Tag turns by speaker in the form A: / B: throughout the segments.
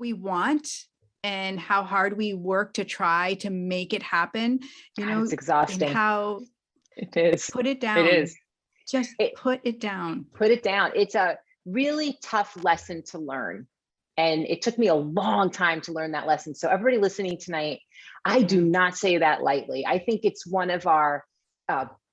A: we want and how hard we work to try to make it happen,
B: It's exhausting.
A: and how
B: it is.
A: Put it down.
B: It is.
A: Just put it down.
B: Put it down. It's a really tough lesson to learn. And it took me a long time to learn that lesson. So everybody listening tonight, I do not say that lightly. I think it's one of our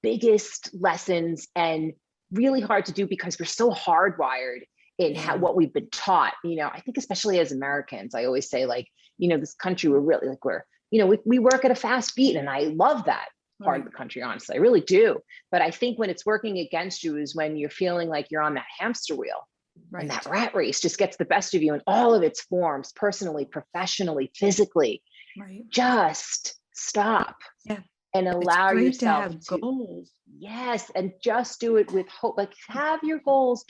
B: biggest lessons and really hard to do because we're so hardwired in what we've been taught. I think especially as Americans, I always say this country, we're really we work at a fast beat, and I love that part of the country, honestly, I really do. But I think when it's working against you is when you're feeling like you're on that hamster wheel. Right. And that rat race just gets the best of you in all of its forms, personally, professionally, physically. Right. Just stop and allow yourself
A: to have goals.
B: Yes. And just do it with hope. Have your goals,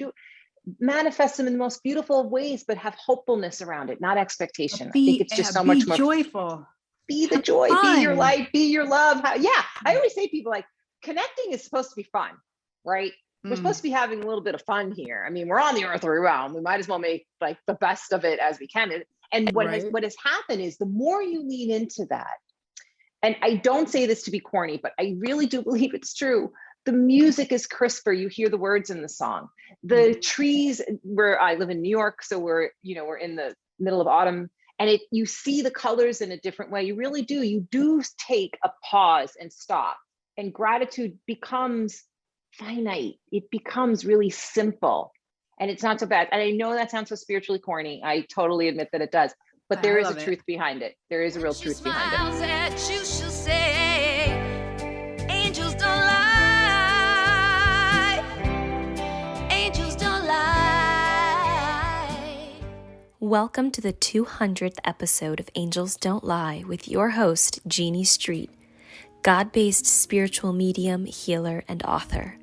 B: manifest them in the most beautiful of ways, but have hopefulness around it, not expectation. I think it's just so much more
A: joyful.
B: Be the joy, be your light, be your love. I always say people connecting is supposed to be fun, right? We're supposed to be having a little bit of fun here. I mean, we're on the earthly realm. We might as well make the best of it as we can. And what has happened is the more you lean into that, and I don't say this to be corny, but I really do believe it's true. The music is crisper. You hear the words in the song. The trees, where I live in New York, so we're in the middle of autumn, and you see the colors in a different way. You really do. You do take a pause and stop, and gratitude becomes finite. It becomes really simple, and it's not so bad. And I know that sounds so spiritually corny. I totally admit that it does, but there is a truth behind it. There is a real truth behind it.
C: At you, she'll say, angels don't lie. Angels don't lie.
D: Welcome to the 200th episode of Angels Don't Lie with your host, Jeanne Street, God-based spiritual medium, healer, and author.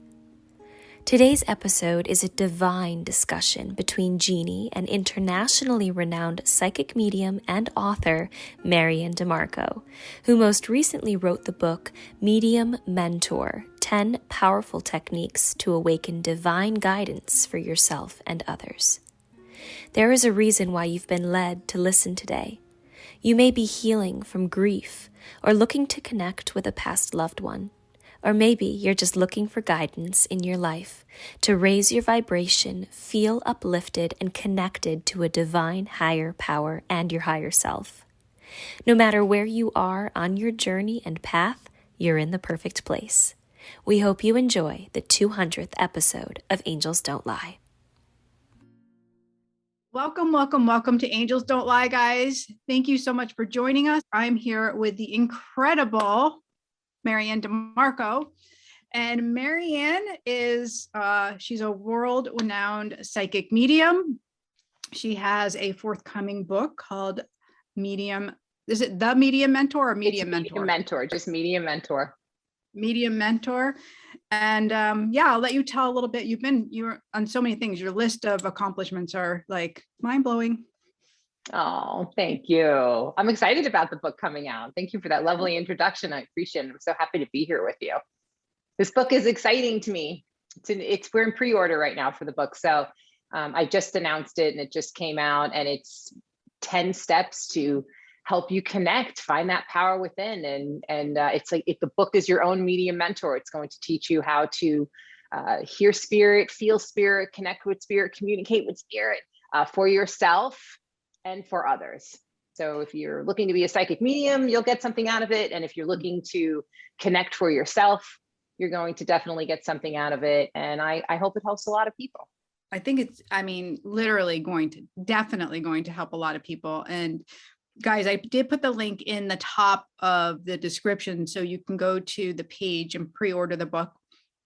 D: Today's episode is a divine discussion between Jeanne and internationally renowned psychic medium and author MaryAnn DiMarco, who most recently wrote the book Medium Mentor: 10 Powerful Techniques to Awaken Divine Guidance for Yourself and Others. There is a reason why you've been led to listen today. You may be healing from grief or looking to connect with a past loved one. Or maybe you're just looking for guidance in your life to raise your vibration, feel uplifted and connected to a divine higher power and your higher self. No matter where you are on your journey and path, you're in the perfect place. We hope you enjoy the 200th episode of Angels Don't Lie.
A: Welcome, welcome, welcome to Angels Don't Lie, guys. Thank you so much for joining us. I'm here with the incredible MaryAnn DiMarco. And MaryAnn is, she's a world-renowned psychic medium. She has a forthcoming book called Medium. Is it The Medium Mentor or Medium Mentor?
B: Medium Mentor, just Medium Mentor.
A: Medium Mentor. And I'll let you tell a little bit. You're on so many things. Your list of accomplishments are mind-blowing.
B: Oh, thank you. I'm excited about the book coming out. Thank you for that lovely introduction. I appreciate it. I'm so happy to be here with you. This book is exciting to me. We're in pre-order right now for the book. So I just announced it and it just came out, and it's 10 steps to help you connect, find that power within. And it's if the book is your own medium mentor, it's going to teach you how to hear spirit, feel spirit, connect with spirit, communicate with spirit for yourself and for others. So if you're looking to be a psychic medium, you'll get something out of it. And if you're looking to connect for yourself, you're going to definitely get something out of it. And I hope it helps a lot of people.
A: I think it's, definitely going to help a lot of people. And guys, I did put the link in the top of the description so you can go to the page and pre-order the book,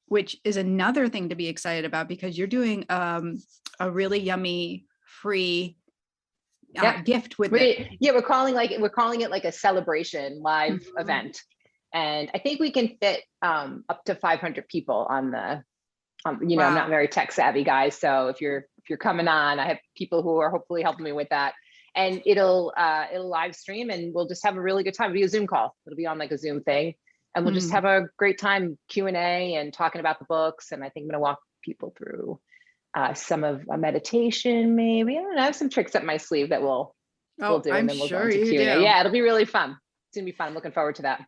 A: which is another thing to be excited about because you're doing a really yummy free gift with it.
B: Yeah, we're calling it like a celebration live event, and I think we can fit up to 500 people on the. Wow. I'm not very tech savvy, guys. So if you're coming on, I have people who are hopefully helping me with that, and it'll live stream, and we'll just have a really good time. It'll be a Zoom call. It'll be on like a Zoom thing, and we'll just have a great time Q&A and talking about the books. And I think I'm going to walk people through some of a meditation, maybe. I don't know, I have some tricks up my sleeve that will we'll do,
A: I'm
B: and then we'll go
A: sure
B: into
A: you
B: Q&A.
A: do.
B: Yeah, it'll be really fun. It's gonna be fun. I'm looking forward to that.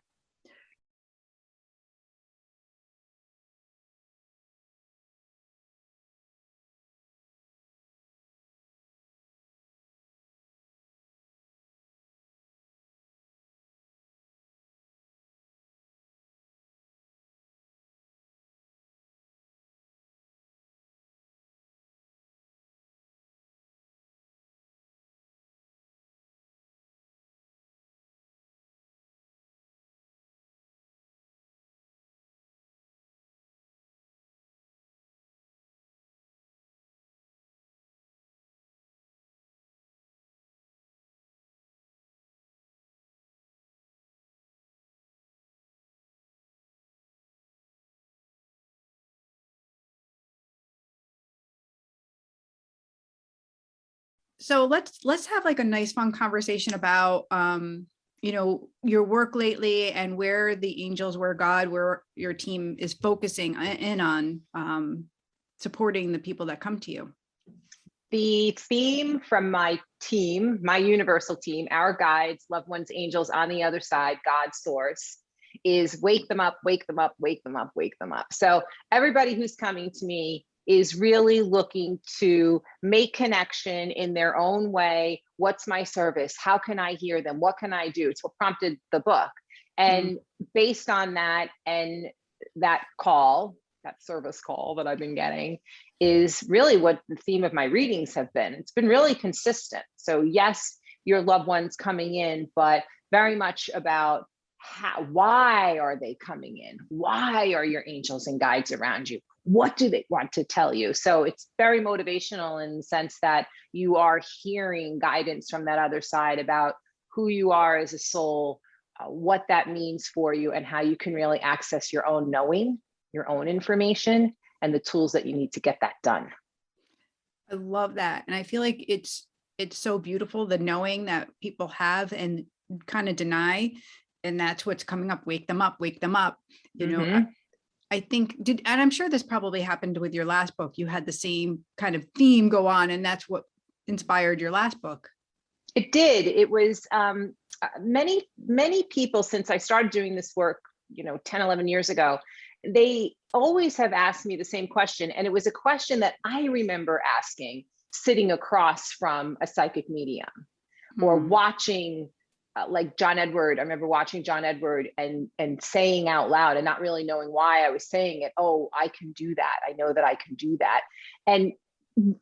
A: So let's have like a nice fun conversation about your work lately and where the angels, where God, where your team is focusing in on supporting the people that come to you.
B: The theme from my team, my universal team, our guides, loved ones, angels on the other side, God's source, is wake them up, wake them up, wake them up, wake them up. So everybody who's coming to me is really looking to make connection in their own way. What's my service? How can I hear them? What can I do? It's what prompted the book. And based on that and that call, that service call that I've been getting, is really what the theme of my readings have been. It's been really consistent. So yes, your loved ones coming in, but very much about why are they coming in? Why are your angels and guides around you? What do they want to tell you? So it's very motivational in the sense that you are hearing guidance from that other side about who you are as a soul, what that means for you, and how you can really access your own knowing, your own information, and the tools that you need to get that done.
A: I love that. And I feel like it's so beautiful, the knowing that people have and kind of deny. And that's what's coming up. Wake them up, wake them up. You know, I think and I'm sure this probably happened with your last book. You had the same kind of theme go on, and that's what inspired your last book.
B: It did. It was many people, since I started doing this work, 10, 11 years ago, they always have asked me the same question. And it was a question that I remember asking sitting across from a psychic medium or watching like John Edward. I remember watching John Edward and saying out loud and not really knowing why I was saying it. Oh, I can do that. I know that I can do that. And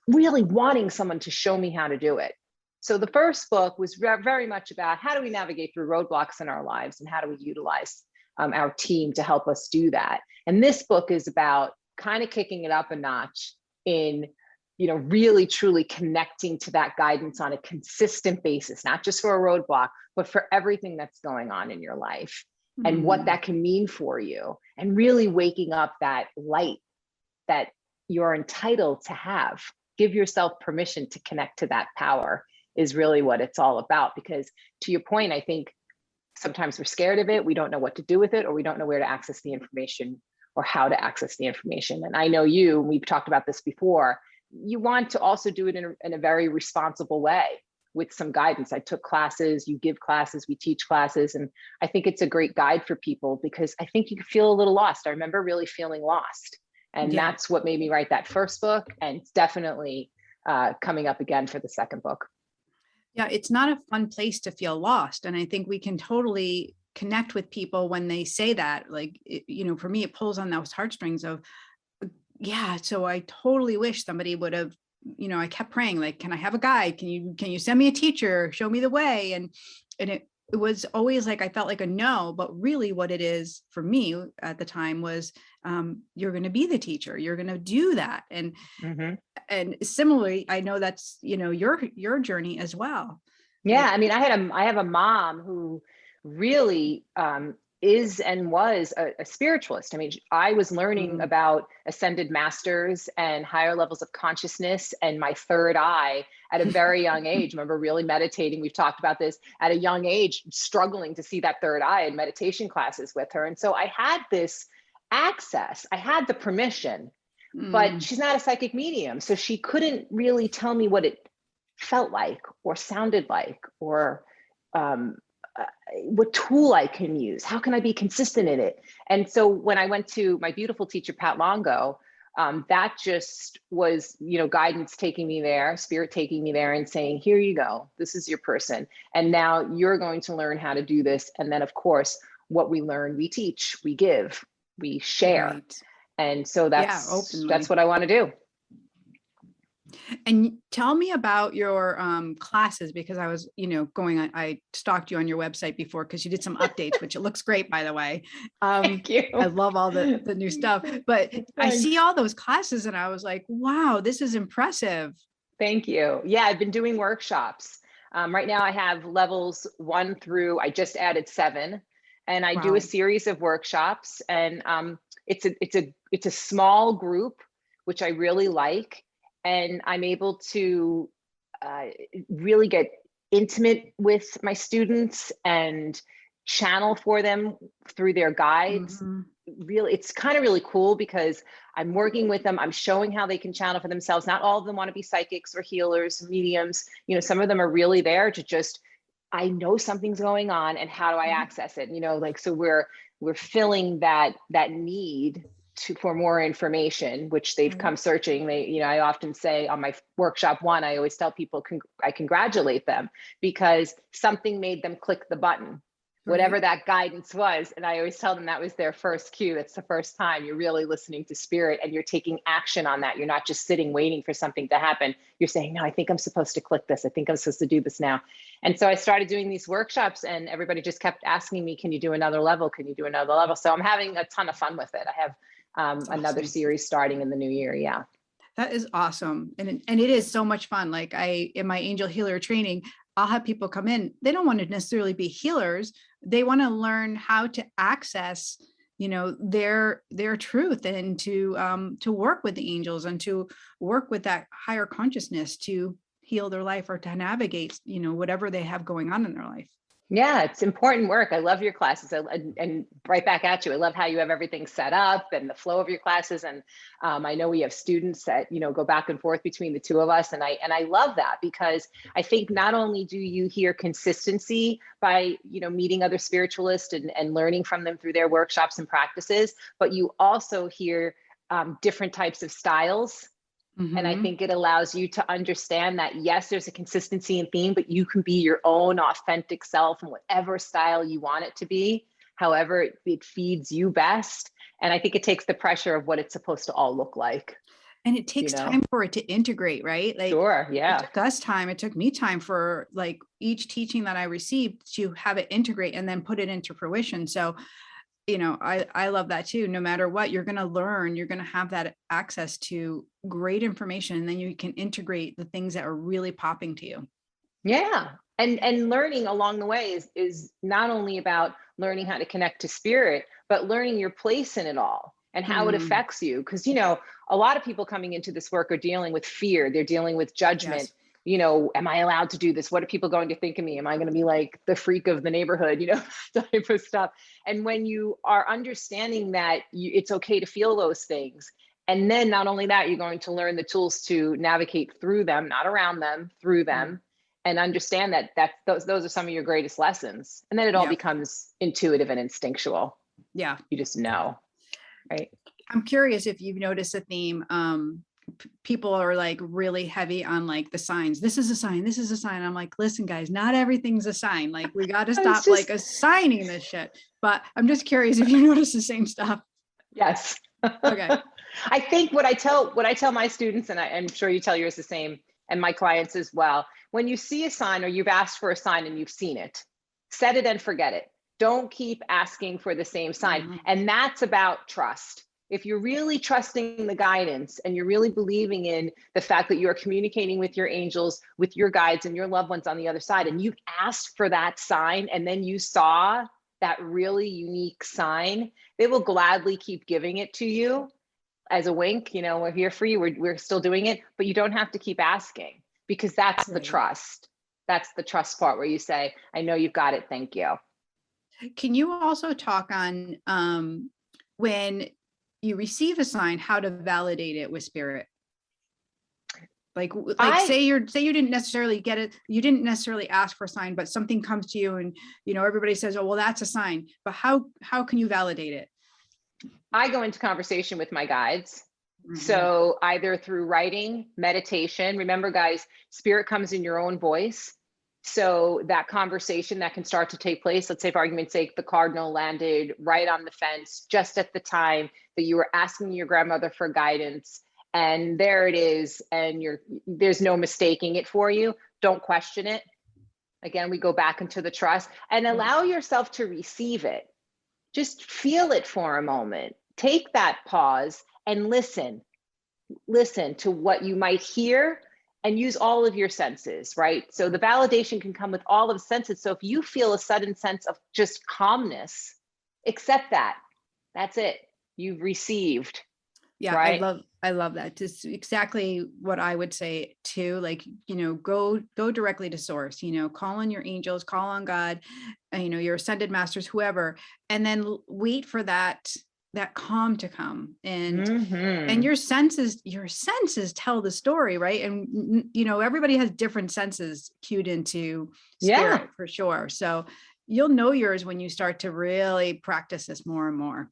B: really wanting someone to show me how to do it. So the first book was very much about how do we navigate through roadblocks in our lives and how do we utilize our team to help us do that. And this book is about kind of kicking it up a notch in, really truly connecting to that guidance on a consistent basis, not just for a roadblock, but for everything that's going on in your life and what that can mean for you, and really waking up that light that you're entitled to have. Give yourself permission to connect to that power is really what it's all about. Because to your point, I think sometimes we're scared of it. We don't know what to do with it, or we don't know where to access the information or how to access the information. And I know we've talked about this before, you want to also do it in a very responsible way with some guidance. I took classes, you give classes, we teach classes. And I think it's a great guide for people because I think you can feel a little lost. I remember really feeling lost. And that's what made me write that first book. And it's definitely coming up again for the second book.
A: Yeah, it's not a fun place to feel lost. And I think we can totally connect with people when they say that. Like, for me, it pulls on those heartstrings of, so I totally wish somebody would have, I kept praying, like, can I have a guide? Can you send me a teacher? Show me the way. And it was always like, I felt like a no, but really what it is for me at the time was, you're going to be the teacher. You're going to do that. And similarly, I know that's, your journey as well.
B: Yeah. I mean, I have a mom who really, is and was a spiritualist. I mean, I was learning about ascended masters and higher levels of consciousness and my third eye at a very young age. I remember really meditating. We've talked about this at a young age, struggling to see that third eye in meditation classes with her. And so I had this access, I had the permission, but she's not a psychic medium. So she couldn't really tell me what it felt like or sounded like, or what tool I can use. How can I be consistent in it? And so when I went to my beautiful teacher, Pat Longo, that just was, guidance taking me there, spirit taking me there and saying, here you go, this is your person. And now you're going to learn how to do this. And then of course, what we learn, we teach, we give, we share.
A: Right.
B: And so that's
A: openly.
B: what I want to do.
A: And tell me about your classes, because I was, I stalked you on your website before because you did some updates, which it looks great, by the way.
B: Thank you.
A: I love all the new stuff, but I see all those classes and I was like, wow, this is impressive.
B: Thank you. Yeah, I've been doing workshops. Right now I have levels 1 through, I just added 7, and I do a series of workshops, and it's a small group, which I really like. And I'm able to really get intimate with my students and channel for them through their guides. Really, it's kind of really cool because I'm working with them. I'm showing how they can channel for themselves. Not all of them want to be psychics or healers, mediums. Some of them are really there to just, I know something's going on and how do I access it? So we're filling that need for more information, which they've come searching. I often say on my workshop 1, I always tell people, I congratulate them because something made them click the button, whatever that guidance was. And I always tell them that was their first cue. That's the first time you're really listening to spirit and you're taking action on that. You're not just sitting waiting for something to happen. You're saying, no, I think I'm supposed to click this. I think I'm supposed to do this now. And so I started doing these workshops and everybody just kept asking me, can you do another level? Can you do another level? So I'm having a ton of fun with it. I have another series starting in the new year. Yeah.
A: That is awesome. And it is so much fun. Like in my angel healer training, I'll have people come in. They don't want to necessarily be healers. They want to learn how to access, their truth and to work with the angels and to work with that higher consciousness to heal their life or to navigate, whatever they have going on in their life.
B: Yeah, it's important work. I love your classes, and right back at you. I love how you have everything set up and the flow of your classes. And I know we have students that go back and forth between the two of us, and I love that because I think not only do you hear consistency by meeting other spiritualists and learning from them through their workshops and practices, but you also hear different types of styles. And I think it allows you to understand that, yes, there's a consistency in theme, but you can be your own authentic self in whatever style you want it to be, however it feeds you best. And I think it takes the pressure of what it's supposed to all look like.
A: And it takes time for it to integrate, right? Like,
B: sure, yeah.
A: It took us time. It took me time for like each teaching that I received to have it integrate and then put it into fruition. So I love that too. No matter what, you're going to learn, you're going to have that access to great information. And then you can integrate the things that are really popping to you.
B: Yeah. And learning along the way is not only about learning how to connect to spirit, but learning your place in it all and how it affects you. Because, a lot of people coming into this work are dealing with fear. They're dealing with judgment. Yes. Am I allowed to do this? What are people going to think of me? Am I going to be like the freak of the neighborhood, type of stuff. And when you are understanding that it's okay to feel those things. And then not only that, you're going to learn the tools to navigate through them, not around them, through them, and understand that those are some of your greatest lessons. And then it all becomes intuitive and instinctual.
A: Yeah.
B: You just know, right?
A: I'm curious if you've noticed a theme. People are like really heavy on like the signs. This is a sign. This is a sign. I'm like, listen, guys, not everything's a sign. Like we got to stop like assigning this shit. But I'm just curious if you notice the same stuff.
B: Yes.
A: Okay.
B: I think what I tell my students, and I'm sure you tell yours the same, and my clients as well, when you see a sign or you've asked for a sign and you've seen it, set it and forget it. Don't keep asking for the same sign. And that's about trust. If you're really trusting the guidance and you're really believing in the fact that you're communicating with your angels, with your guides and your loved ones on the other side, and you've asked for that sign and then you saw that really unique sign, they will gladly keep giving it to you as a wink. We're here for you. We're still doing it, but you don't have to keep asking because that's the trust. That's the trust part where you say, I know you've got it. Thank you.
A: Can you also talk on when you receive a sign, how to validate it with spirit? Like say you didn't necessarily get it, you didn't necessarily ask for a sign, but something comes to you and, everybody says, oh, well, that's a sign, but how can you validate it?
B: I go into conversation with my guides.
A: Mm-hmm.
B: So either through writing, meditation, remember guys, spirit comes in your own voice. So that conversation that can start to take place, let's say for argument's sake, the cardinal landed right on the fence, just at the time that you were asking your grandmother for guidance. And there it is. And there's no mistaking it for you. Don't question it. Again, we go back into the trust and allow yourself to receive it. Just feel it for a moment. Take that pause and listen to what you might hear and use all of your senses, right? So the validation can come with all of the senses. So if you feel a sudden sense of just calmness, accept that. That's it. You've received.
A: Yeah,
B: right?
A: I love that. Just exactly what I would say too. Like, go directly to source, call on your angels, call on God, your ascended masters, whoever, and then wait for that calm to come. And your senses tell the story, right? And everybody has different senses cued into spirit for sure. So you'll know yours when you start to really practice this more and more.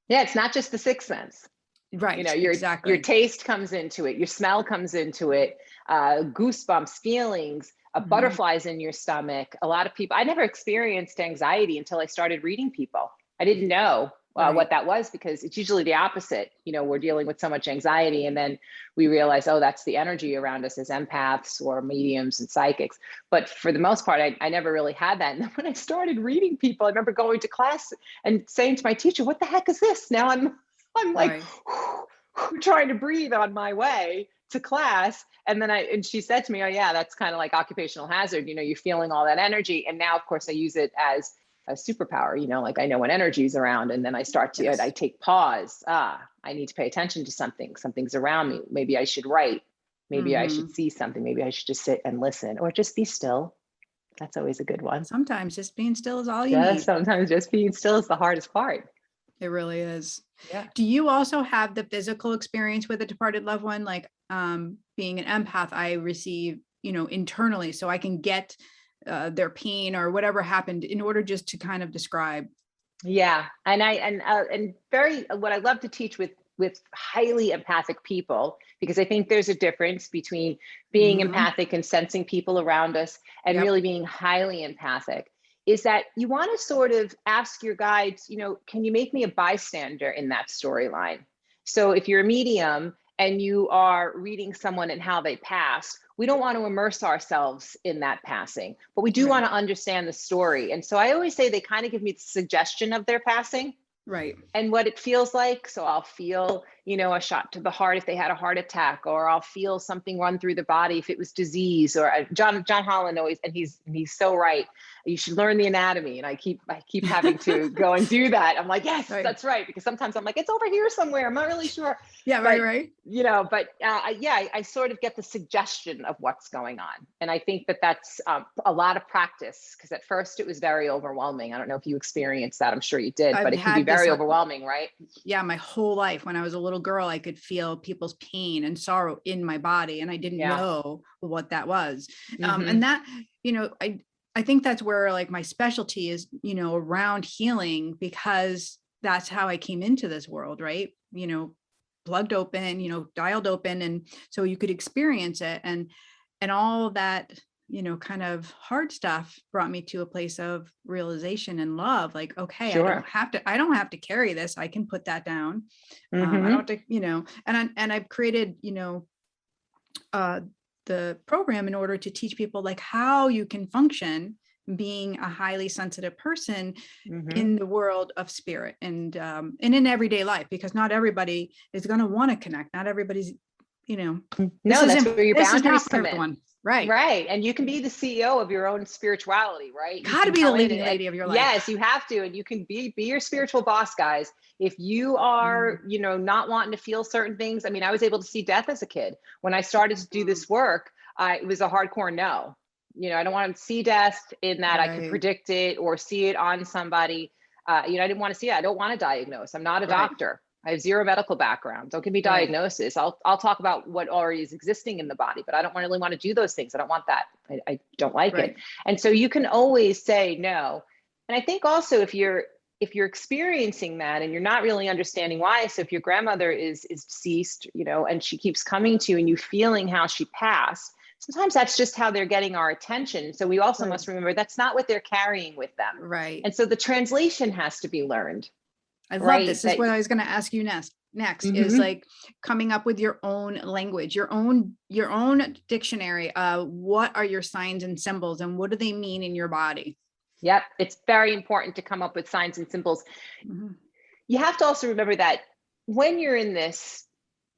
B: Yeah, it's not just the sixth sense.
A: Right.
B: Exactly. Your taste comes into it, your smell comes into it, goosebumps, feelings, butterflies in your stomach. A lot of people, I never experienced anxiety until I started reading people. I didn't know what that was, because it's usually the opposite. We're dealing with so much anxiety, and then we realize, oh, that's the energy around us as empaths or mediums and psychics. But for the most part, I never really had that. And then when I started reading people, I remember going to class and saying to my teacher, what the heck is this? Now I'm like trying to breathe on my way to class. And she said to me, oh yeah, that's kind of like occupational hazard. You're feeling all that energy. And now, of course, I use it as a superpower, like I know when energy is around, and then I start to, I take pause. I need to pay attention to something. Something's around me. Maybe I should write. Maybe I should see something. Maybe I should just sit and listen, or just be still. That's always a good one.
A: Sometimes just being still is all you need.
B: Sometimes just being still is the hardest part.
A: It really is.
B: Yeah.
A: Do you also have the physical experience with a departed loved one? Like being an empath, I receive, internally, so I can get their pain or whatever happened in order just to kind of describe.
B: Yeah. And what I love to teach with highly empathic people, because I think there's a difference between being empathic and sensing people around us and really being highly empathic, is that you want to sort of ask your guides, can you make me a bystander in that storyline? So if you're a medium and you are reading someone and how they passed, we don't want to immerse ourselves in that passing, but we do want to understand the story. And so I always say they kind of give me the suggestion of their passing.
A: Right.
B: And what it feels like. So I'll feel, a shot to the heart if they had a heart attack, or I'll feel something run through the body if it was disease. Or John Holland always, and he's so right. You should learn the anatomy. And I keep having to go and do that. I'm like, yes, that's right. Because sometimes I'm like, it's over here somewhere. I'm not really sure.
A: Yeah,
B: but,
A: right.
B: I sort of get the suggestion of what's going on. And I think that's a lot of practice, because at first it was very overwhelming. I don't know if you experienced that. I'm sure you did, but it can be very overwhelming, right?
A: Yeah. My whole life, when I was a little girl, I could feel people's pain and sorrow in my body, and I didn't know what that was. And that, I think that's where like my specialty is, around healing, because that's how I came into this world, right? Plugged open, dialed open. And so you could experience it, and all that, kind of hard stuff brought me to a place of realization and love. Like, okay, I don't have to carry this. I can put that down. I don't have to, and I've created, the program in order to teach people like how you can function being a highly sensitive person in the world of spirit and in everyday life, because not everybody is going to want to connect. Not everybody's,
B: that's where your boundaries come in.
A: Right.
B: And you can be the CEO of your own spirituality, right?
A: Got to be the lady of your life.
B: Yes, you have to. And you can be your spiritual boss, guys. If you are, not wanting to feel certain things. I mean, I was able to see death as a kid. When I started to do this work, it was a hardcore no. I don't want to see death in that I could predict it or see it on somebody. I didn't want to see it. I don't want to diagnose. I'm not a doctor. I have zero medical background. Don't give me diagnosis. I'll talk about what already is existing in the body, but I don't really want to do those things. I don't want that. I don't like it. And so you can always say no. And I think also if you're experiencing that and you're not really understanding why, so if your grandmother is deceased, you know, and she keeps coming to you and you feeling how she passed, sometimes that's just how they're getting our attention. So we also must remember that's not what they're carrying with them.
A: Right.
B: And so the translation has to be learned.
A: I love this. This is what I was going to ask you next is like coming up with your own language, your own dictionary. What are your signs and symbols and what do they mean in your body?
B: Yep. It's very important to come up with signs and symbols. You have to also remember that when you're in this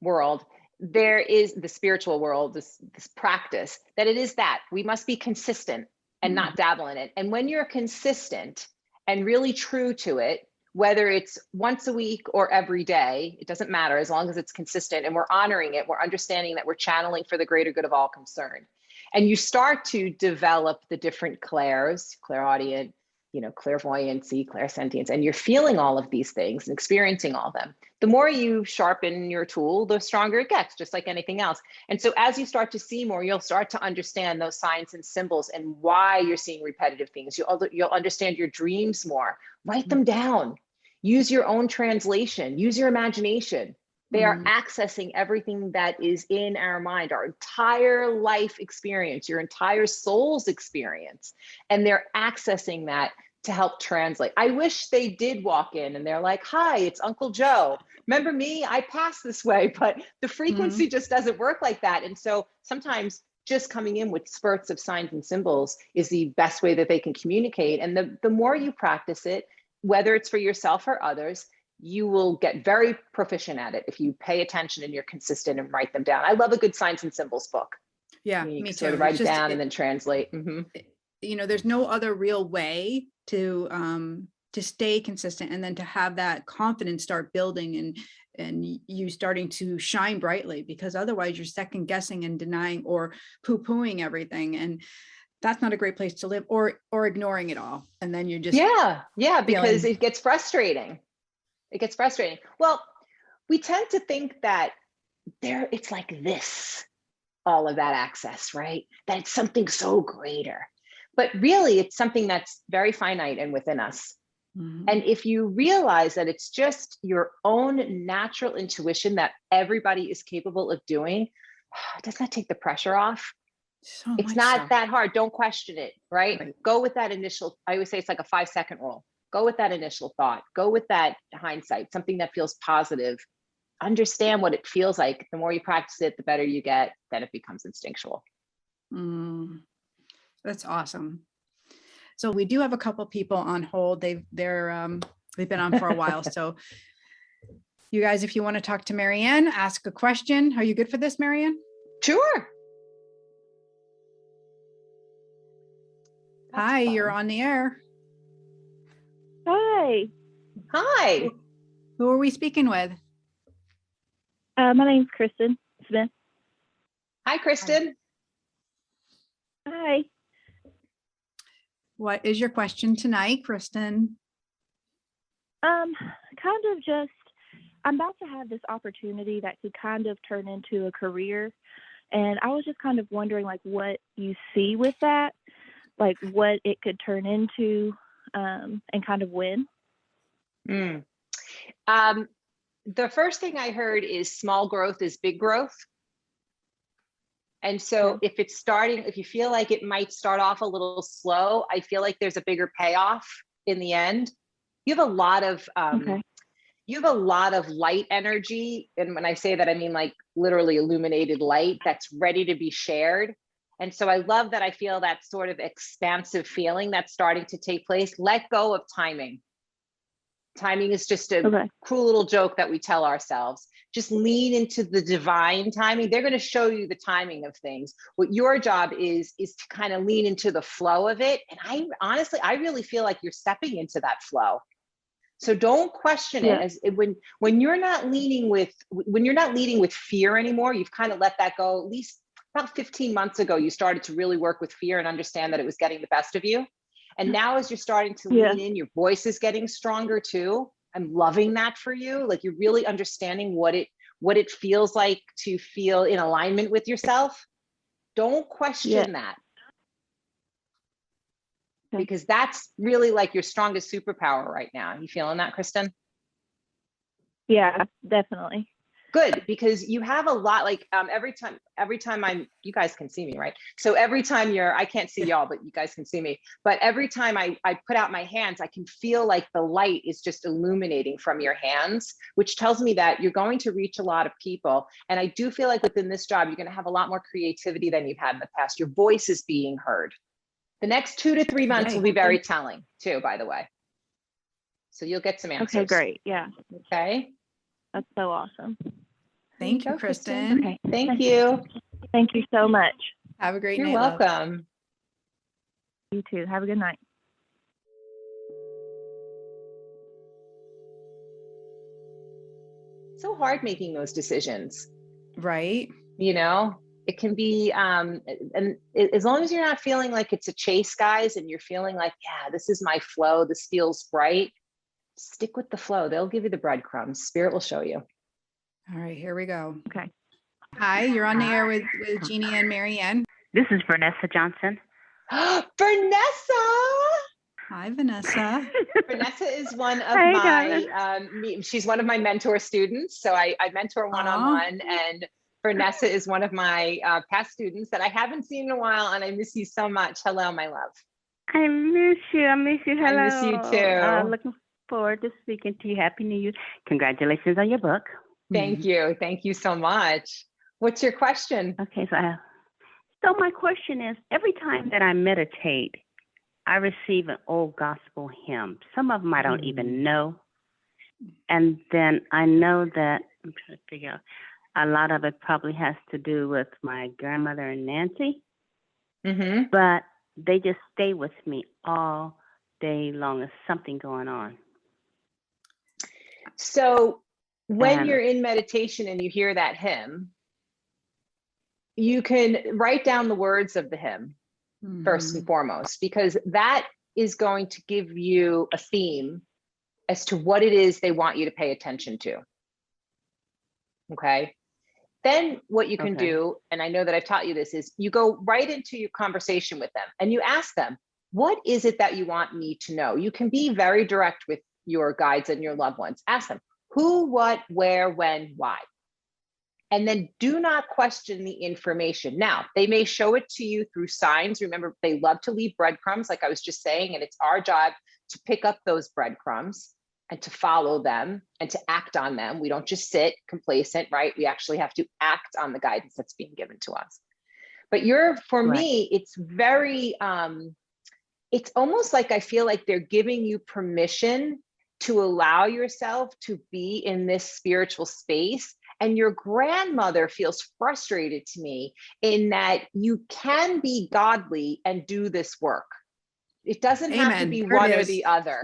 B: world, there is the spiritual world, this practice, that it is that we must be consistent and not dabble in it. And when you're consistent and really true to it, whether it's once a week or every day, it doesn't matter as long as it's consistent and we're honoring it, we're understanding that we're channeling for the greater good of all concerned. And you start to develop the different clairs, clairaudient, you know, clairvoyancy, clairsentience, and you're feeling all of these things and experiencing all of them. The more you sharpen your tool, the stronger it gets, just like anything else. And so as you start to see more, you'll start to understand those signs and symbols and why you're seeing repetitive things. You'll understand your dreams more. Write them down. Use your own translation. Use your imagination. They are accessing everything that is in our mind, our entire life experience, your entire soul's experience. And they're accessing that to help translate. I wish they did walk in and they're like, hi, it's Uncle Joe. Remember me? I passed this way, but the frequency just doesn't work like that. And so sometimes just coming in with spurts of signs and symbols is the best way that they can communicate. And the more you practice it, whether it's for yourself or others, you will get very proficient at it if you pay attention and you're consistent and write them down. I love a good signs and symbols book.
A: Yeah,
B: me
A: too.
B: Sort of write it down and then translate.
A: You know, there's no other real way to stay consistent and then to have that confidence start building and you starting to shine brightly, because otherwise you're second guessing and denying or poo-pooing everything. And that's not a great place to live, or ignoring it all. And then you're just
B: because it gets frustrating. It gets frustrating. Well, we tend to think that it's like this, all of that access, right? That it's something so greater. But really, it's something that's very finite and within us. And if you realize that it's just your own natural intuition that everybody is capable of doing, doesn't that take the pressure off? It's not that hard. Don't question it, right? Go with that initial, I always say it's like a 5-second rule. Go with that initial thought. Go with that hindsight, something that feels positive. Understand what it feels like. The more you practice it, the better you get. Then it becomes instinctual.
A: That's awesome. So we do have a couple people on hold. They've been on for a while. So you guys, if you want to talk to MaryAnn, ask a question. Are you good for this, MaryAnn?
B: Sure.
A: Hi, you're on the air.
E: Hi.
B: Hi.
A: Who are we speaking with?
E: My name's Kristen Smith.
B: Hi, Kristen.
E: Hi.
A: What is your question tonight, Kristen?
E: Kind of just, I'm about to have this opportunity that could kind of turn into a career. And I was just kind of wondering, like, what you see with that, like what it could turn into, and kind of when.
B: The first thing I heard is small growth is big growth. And so if you feel like it might start off a little slow, I feel like there's a bigger payoff in the end. You have a lot of light energy. And when I say that, I mean like literally illuminated light that's ready to be shared. And so I love that I feel that sort of expansive feeling that's starting to take place. Let go of timing. Timing is just a cruel little joke that we tell ourselves. Just lean into the divine timing. They're going to show you the timing of things. What your job is to kind of lean into the flow of it. And I really feel like you're stepping into that flow. So don't question it. When you're not leading with fear anymore, you've kind of let that go. At least about 15 months ago, you started to really work with fear and understand that it was getting the best of you. And now as you're starting to lean in, your voice is getting stronger too. I'm loving that for you. Like you're really understanding what it feels like to feel in alignment with yourself. Don't question that.
E: Okay.
B: Because that's really like your strongest superpower right now. You feeling that, Kristen?
E: Yeah, definitely.
B: Good, because you have a lot, like every time you guys can see me, right? So every time I can't see y'all, but you guys can see me. But every time I put out my hands, I can feel like the light is just illuminating from your hands, which tells me that you're going to reach a lot of people. And I do feel like within this job, you're going to have a lot more creativity than you've had in the past. Your voice is being heard. The next 2 to 3 months will be very telling too, by the way. So you'll get some answers.
E: Okay, great. Yeah.
B: Okay.
E: That's so awesome.
A: Thank you, Kristen.
E: Okay.
B: Thank you.
E: Thank you so much.
A: Have a great
B: You're
A: night. Love.
B: welcome.
E: You too. Have a good night.
B: So hard making those decisions.
A: Right.
B: You know, it can be, and as long as you're not feeling like it's a chase, guys, and you're feeling like, yeah, this is my flow, this feels right, stick with the flow. They'll give you the breadcrumbs. Spirit will show you.
A: All right, here we go.
E: Okay.
A: Hi, you're on the air with Jeannie and MaryAnn.
F: This is Vanessa Johnson.
B: Vanessa!
A: Hi, Vanessa.
B: Vanessa is one of she's one of my mentor students. So I mentor one-on-one, and Vanessa is one of my past students that I haven't seen in a while, and I miss you so much. Hello, my love.
F: I miss you. Hello.
B: I miss you too.
F: Looking forward to speaking to you. Happy New Year. Congratulations on your book.
B: Thank you. Thank you so much. What's your question?
F: Okay, so my question is, every time that I meditate, I receive an old gospel hymn. Some of them I don't even know. And then I know that, I'm trying to figure out, a lot of it probably has to do with my grandmother and Nancy.
B: Mm-hmm.
F: But they just stay with me all day long. There's something going on.
B: So when you're in meditation and you hear that hymn, you can write down the words of the hymn first and foremost, because that is going to give you a theme as to what it is they want you to pay attention to. Okay. Then what you can do, and I know that I've taught you this, is you go right into your conversation with them and you ask them, what is it that you want me to know? You can be very direct with your guides and your loved ones. Ask them who, what, where, when, why. And then do not question the information. Now, they may show it to you through signs. Remember, they love to leave breadcrumbs, like I was just saying, and it's our job to pick up those breadcrumbs and to follow them and to act on them. We don't just sit complacent, right? We actually have to act on the guidance that's being given to us. But for me, it's very, it's almost like I feel like they're giving you permission to allow yourself to be in this spiritual space. And your grandmother feels frustrated to me in that you can be godly and do this work. It doesn't have to be one or the other.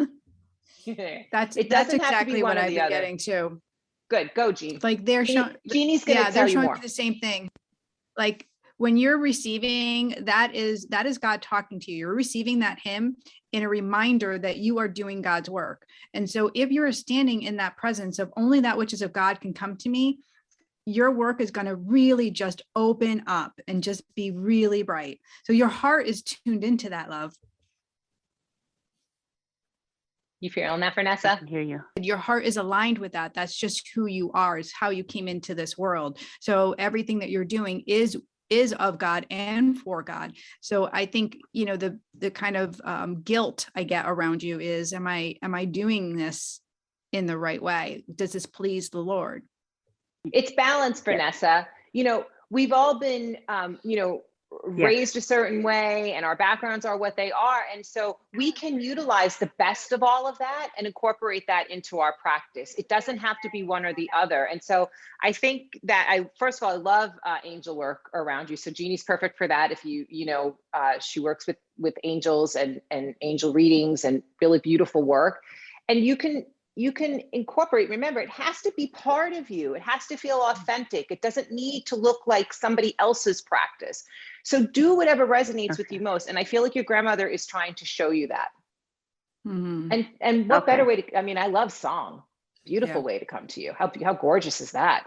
A: That's exactly what I've been getting to.
B: Good, go Jeanne.
A: Like they're showing,
B: Jeannie's gonna tell you more.
A: The same thing. Like when you're receiving, that is God talking to you. You're receiving that hymn in a reminder that you are doing God's work. And so if you're standing in that presence of only that which is of God can come to me, your work is going to really just open up and just be really bright. So your heart is tuned into that, love.
B: You feeling that, Vanessa?
F: I can hear you.
A: Your heart is aligned with that. That's just who you are, is how you came into this world. So everything that you're doing is of God and for God. So I think, the kind of guilt I get around you is, am I doing this in the right way? Does this please the Lord?
B: It's balance, Vanessa. We've all been, raised a certain way, and our backgrounds are what they are. And so we can utilize the best of all of that and incorporate that into our practice. It doesn't have to be one or the other. And so I think that first of all, I love angel work around you. So Jeannie's perfect for that. If she works with angels and angel readings and really beautiful work. And you can incorporate, remember, it has to be part of you. It has to feel authentic. It doesn't need to look like somebody else's practice. So do whatever resonates with you most. And I feel like your grandmother is trying to show you that. And what better way to, I mean, I love song. Beautiful
A: Yeah.
B: way to come to you. How gorgeous is that?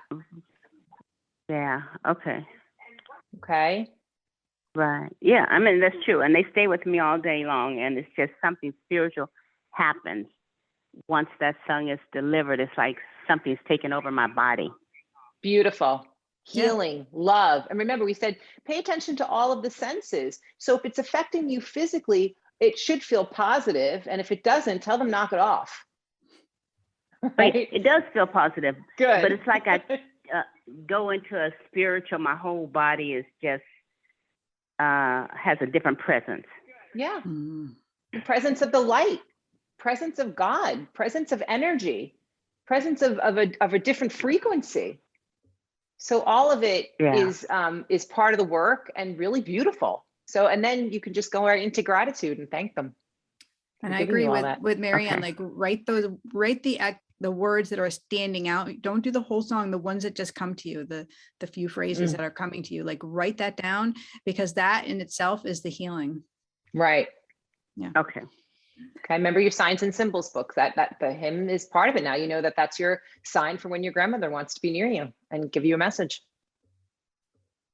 F: Yeah. Okay.
B: Okay.
F: Right. Yeah. I mean, that's true. And they stay with me all day long. And it's just something spiritual happens once that song is delivered. It's like something's taken over my body.
B: Beautiful.
A: Yeah.
B: Healing, love. And remember, we said, pay attention to all of the senses. So if it's affecting you physically, it should feel positive. And if it doesn't, tell them knock it off.
F: Right? It does feel positive.
B: Good.
F: But it's like I go into a spiritual, my whole body is just, has a different presence.
B: Yeah. The presence of the light, presence of God, presence of energy, presence of a different frequency. So all of it is part of the work and really beautiful. So, and then you can just go right into gratitude and thank them.
A: And I agree with MaryAnn, like write the words that are standing out. Don't do the whole song, the ones that just come to you, the few phrases that are coming to you, like write that down, because that in itself is the healing.
B: Right.
A: Yeah.
F: Okay.
B: Remember your signs and symbols book, that the hymn is part of it. Now you know that that's your sign for when your grandmother wants to be near you and give you a message.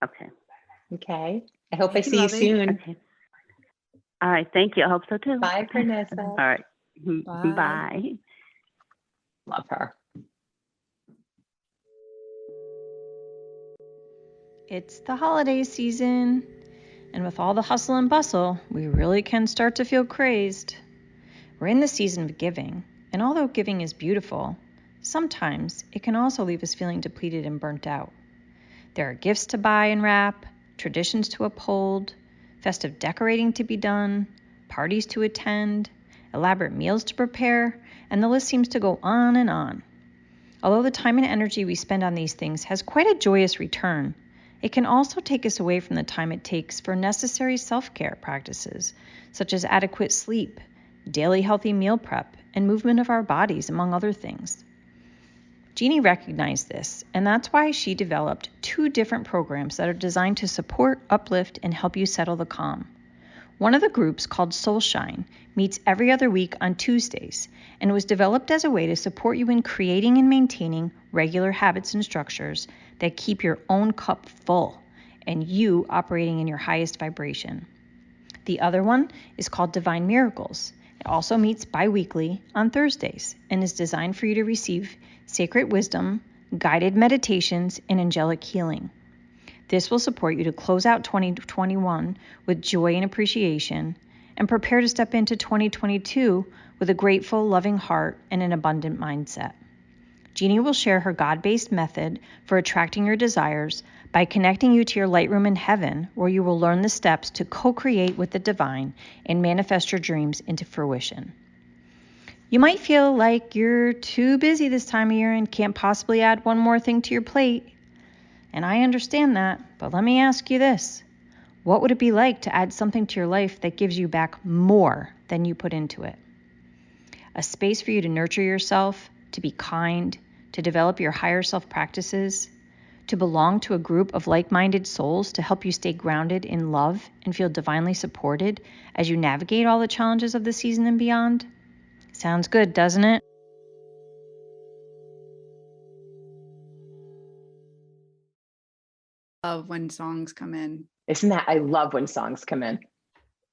F: Okay.
B: I hope I see you soon.
F: Okay. All right. Thank you. I hope so too.
B: Bye, Vanessa.
F: All right. Bye.
B: Love her.
G: It's the holiday season, and with all the hustle and bustle, we really can start to feel crazed. We're in the season of giving, and although giving is beautiful, sometimes it can also leave us feeling depleted and burnt out. There are gifts to buy and wrap, traditions to uphold, festive decorating to be done, parties to attend, elaborate meals to prepare, and the list seems to go on and on. Although the time and energy we spend on these things has quite a joyous return, it can also take us away from the time it takes for necessary self-care practices, such as adequate sleep, daily healthy meal prep, and movement of our bodies, among other things. Jeanne recognized this, and that's why she developed 2 different programs that are designed to support, uplift, and help you settle the calm. One of the groups, called Soulshine, meets every other week on Tuesdays and was developed as a way to support you in creating and maintaining regular habits and structures that keep your own cup full and you operating in your highest vibration. The other one is called Divine Miracles. It also meets bi-weekly on Thursdays and is designed for you to receive sacred wisdom, guided meditations, and angelic healing. This will support you to close out 2021 with joy and appreciation and prepare to step into 2022 with a grateful, loving heart and an abundant mindset. Jeanne will share her God-based method for attracting your desires by connecting you to your light room in heaven, where you will learn the steps to co-create with the divine and manifest your dreams into fruition. You might feel like you're too busy this time of year and can't possibly add one more thing to your plate. And I understand that, but let me ask you this. What would it be like to add something to your life that gives you back more than you put into it? A space for you to nurture yourself, to be kind, to develop your higher self practices, to belong to a group of like-minded souls to help you stay grounded in love and feel divinely supported as you navigate all the challenges of the season and beyond? Sounds good, doesn't it?
A: Love when songs come in.
B: Isn't that, I love when songs come in.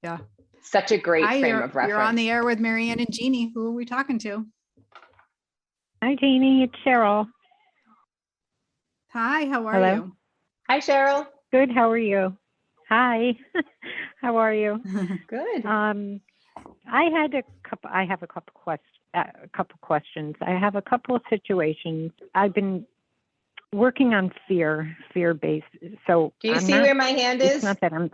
A: Yeah.
B: Such a great
A: Hi,
B: frame of reference.
A: You're on the air with MaryAnn and Jeanne. Who are we talking to?
H: Hi, Jeanne. It's Cheryl.
A: Hi, how are
H: Hello?
A: you?
B: Hi, Cheryl.
H: Good. How are you? Hi. How are you?
B: Good.
H: I have a couple questions. I have a couple of situations. I've been working on fear-based. So
B: Do you see where my hand is?
H: It's not that I'm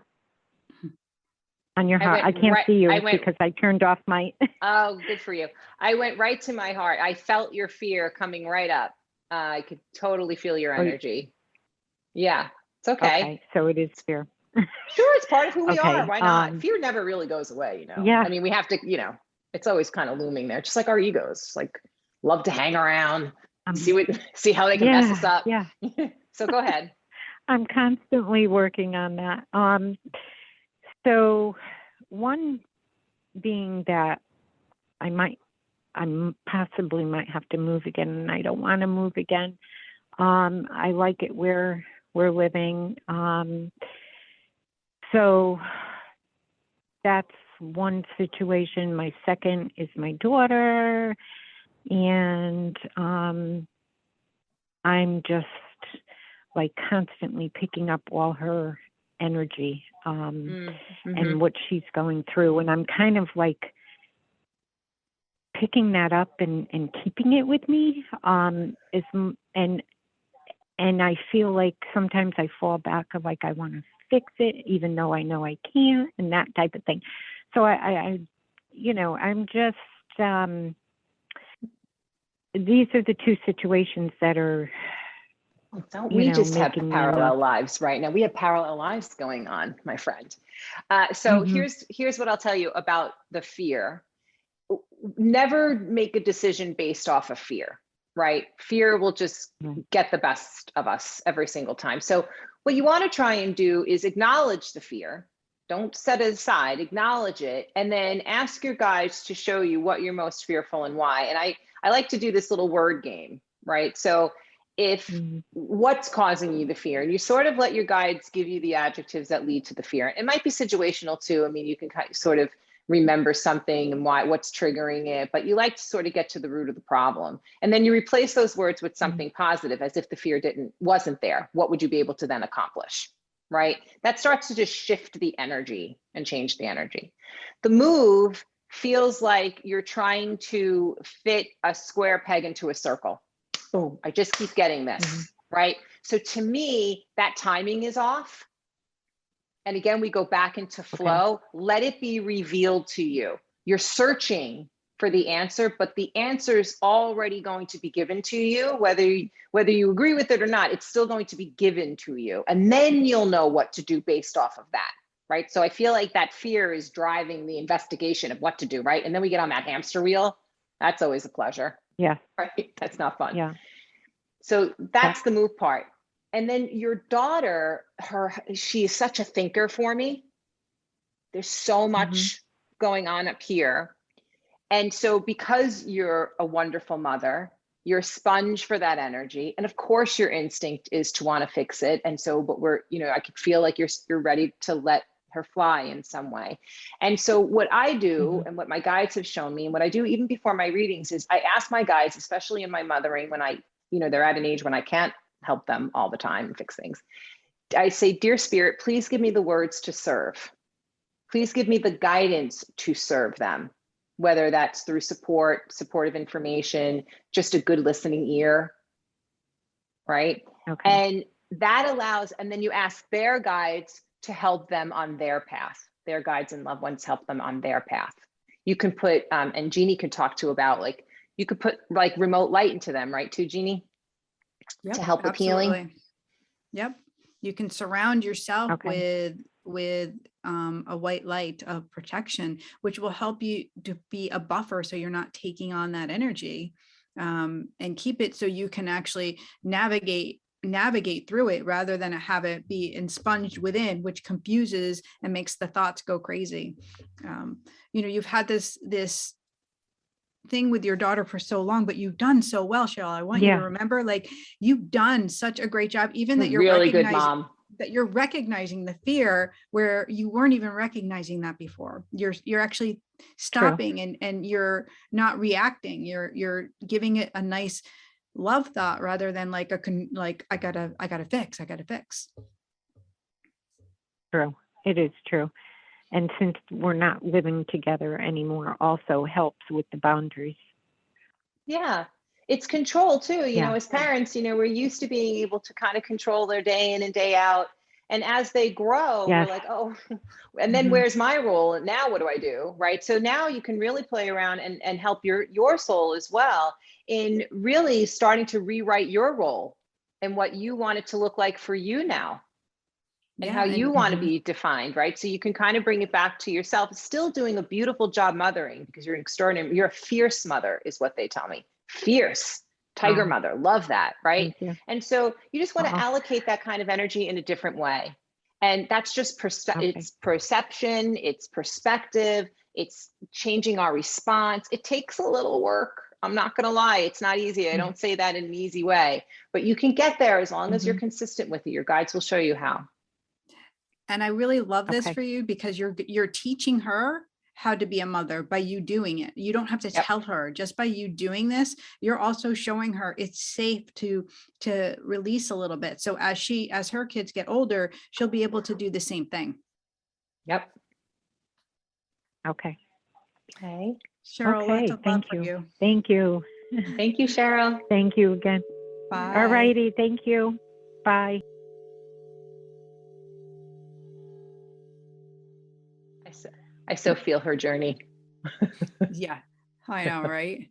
H: on your heart. I can't see you because I turned off my.
B: Oh, good for you. I went right to my heart. I felt your fear coming right up. I could totally feel your energy. Yeah, it's okay.
H: Okay, so it is fear.
B: Sure, it's part of who we
H: Okay,
B: are. Why not? Fear never really goes away,
H: Yeah.
B: I mean, we have to, it's always kind of looming there, just like our egos. Like, love to hang around, see how they can mess us up.
H: Yeah.
B: So go ahead.
H: I'm constantly working on that. So one being that possibly might have to move again, and I don't want to move again. I like it where we're living. So that's one situation. My second is my daughter, and I'm just like constantly picking up all her energy and what she's going through. And I'm kind of like picking that up and keeping it with me. And I feel like sometimes I fall back of like, I want to fix it, even though I know I can't, and that type of thing. So I I'm just, these are the two situations that are,
B: don't we just have
H: making
B: parallel lives right now? We have parallel lives going on, my friend. So here's what I'll tell you about the fear. Never make a decision based off of fear, right? Fear will just get the best of us every single time. So what you want to try and do is acknowledge the fear. Don't set it aside, acknowledge it, and then ask your guides to show you what you're most fearful and why. And I like to do this little word game, right? So if what's causing you the fear, and you sort of let your guides give you the adjectives that lead to the fear. It might be situational too. I mean, you can kind of sort of remember something and what's triggering it, but you like to sort of get to the root of the problem. And then you replace those words with something positive, as if the fear wasn't there. What would you be able to then accomplish, right? That starts to just shift the energy and change the energy. The move feels like you're trying to fit a square peg into a circle. Oh, I just keep getting this, right? So to me, that timing is off. And again, we go back into flow. Okay. Let it be revealed to you. You're searching for the answer, but the answer is already going to be given to you, whether you agree with it or not. It's still going to be given to you, and then you'll know what to do based off of that, right? So I feel like that fear is driving the investigation of what to do, right? And then we get on that hamster wheel. That's always a pleasure.
H: Yeah,
B: right. That's not fun.
H: Yeah.
B: So that's the move part. And then your daughter, she is such a thinker for me. There's so much going on up here. And so because you're a wonderful mother, you're a sponge for that energy. And of course your instinct is to want to fix it. And so, but I could feel like you're ready to let her fly in some way. And so what I do and what my guides have shown me, and what I do even before my readings, is I ask my guides, especially in my mothering, when they're at an age when I can't help them all the time and fix things. I say, dear spirit, please give me the words to serve. Please give me the guidance to serve them, whether that's through supportive information, just a good listening ear, right?
H: Okay.
B: And that allows, and then you ask their guides to help them on their path. Their guides and loved ones help them on their path. You can put, and Jeannie can talk to about, like, you could put like remote light into them, right too, Jeannie?
A: Yep,
B: to help with healing.
A: Yep. You can surround yourself with a white light of protection, which will help you to be a buffer so you're not taking on that energy, and keep it so you can actually navigate through it rather than have it be expunged within, which confuses and makes the thoughts go crazy. You've had this thing with your daughter for so long, but you've done so well, Cheryl. I want you to remember, like, you've done such a great job, even that you're
B: really good mom.
A: That you're recognizing the fear where you weren't even recognizing that before. You're actually stopping and you're not reacting. You're giving it a nice love thought rather than like I gotta fix.
H: True. It is true. And since we're not living together anymore, also helps with the boundaries.
B: Yeah. It's control too. As parents, we're used to being able to kind of control their day in and day out. And as they grow, we're like, oh, and then where's my role? And now what do I do? Right. So now you can really play around and help your soul as well in really starting to rewrite your role and what you want it to look like for you now. And how you want to be defined, right? So you can kind of bring it back to yourself, still doing a beautiful job mothering, because you're extraordinary. You're a fierce mother is what they tell me. Fierce, tiger mother. Love that, right? And so you just want to allocate that kind of energy in a different way. And that's just it's perception, it's perspective, It's changing our response. It takes a little work. I'm not going to lie. It's not easy. I don't say that in an easy way, but you can get there as long as you're consistent with it. Your guides will show you how.
A: And I really love this
H: Okay.
A: for you because you're teaching her how to be a mother by you doing it. You don't have to tell her. Just by you doing this, you're also showing her it's safe to release a little bit. So as her kids get older, she'll be able to do the same thing.
B: Yep.
H: Okay.
B: Okay.
A: Cheryl,
H: Okay,
A: lots of love
H: thank
A: for you.
H: Thank you.
B: Thank you, Cheryl.
H: Thank you again.
A: Bye.
H: All righty. Thank you. Bye.
B: I so feel her journey.
A: Yeah, I know, right?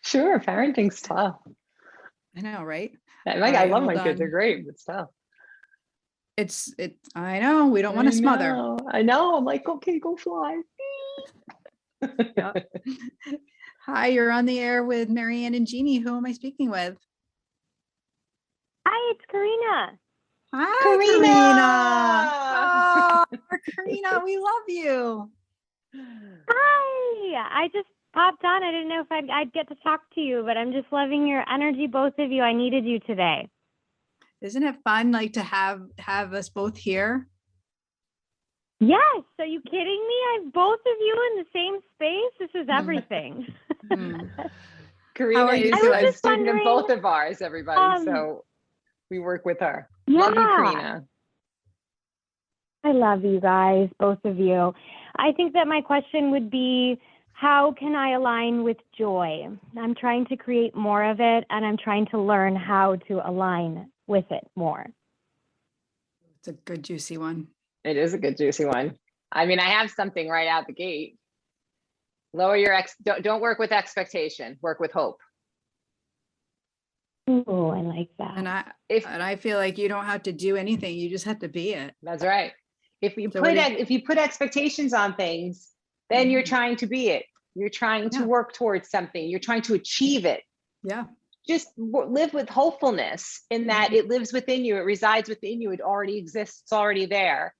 B: Sure. Parenting's tough.
A: I know, right?
B: I love my kids. They're great, but it's tough.
A: I know, we don't want to smother.
B: I know. I'm like, okay, go fly.
A: Yeah. Hi, you're on the air with MaryAnn and Jeannie. Who am I speaking with?
I: Hi, it's Karina.
A: Hi,
B: Karina.
A: Oh, Karina, we love you.
I: Hi. I just popped on. I didn't know if I'd get to talk to you, but I'm just loving your energy, both of you. I needed you today.
A: Isn't it fun, like, to have us both here?
I: Yes. Are you kidding me? I have both of you in the same space. This is everything.
B: Karina is
I: I was
B: a
I: just
B: student of
I: wondering,
B: both of ours, everybody. So we work with her. Love you,
I: yeah.
B: Karina.
I: I love you guys, both of you. I think that my question would be, how can I align with joy? I'm trying to create more of it, and I'm trying to learn how to align with it more.
A: It's a good, juicy one.
B: It is a good, juicy one. I mean, I have something right out the gate. Lower your don't work with expectation, work with hope.
I: Ooh, I like that.
A: And I feel like you don't have to do anything. You just have to be it.
B: That's right. If you
A: So
B: put expectations on things, then you're trying to be it. You're trying to work towards something. You're trying to achieve it.
A: Yeah.
B: Just live with hopefulness in that it lives within you. It resides within you. It already exists. It's already there.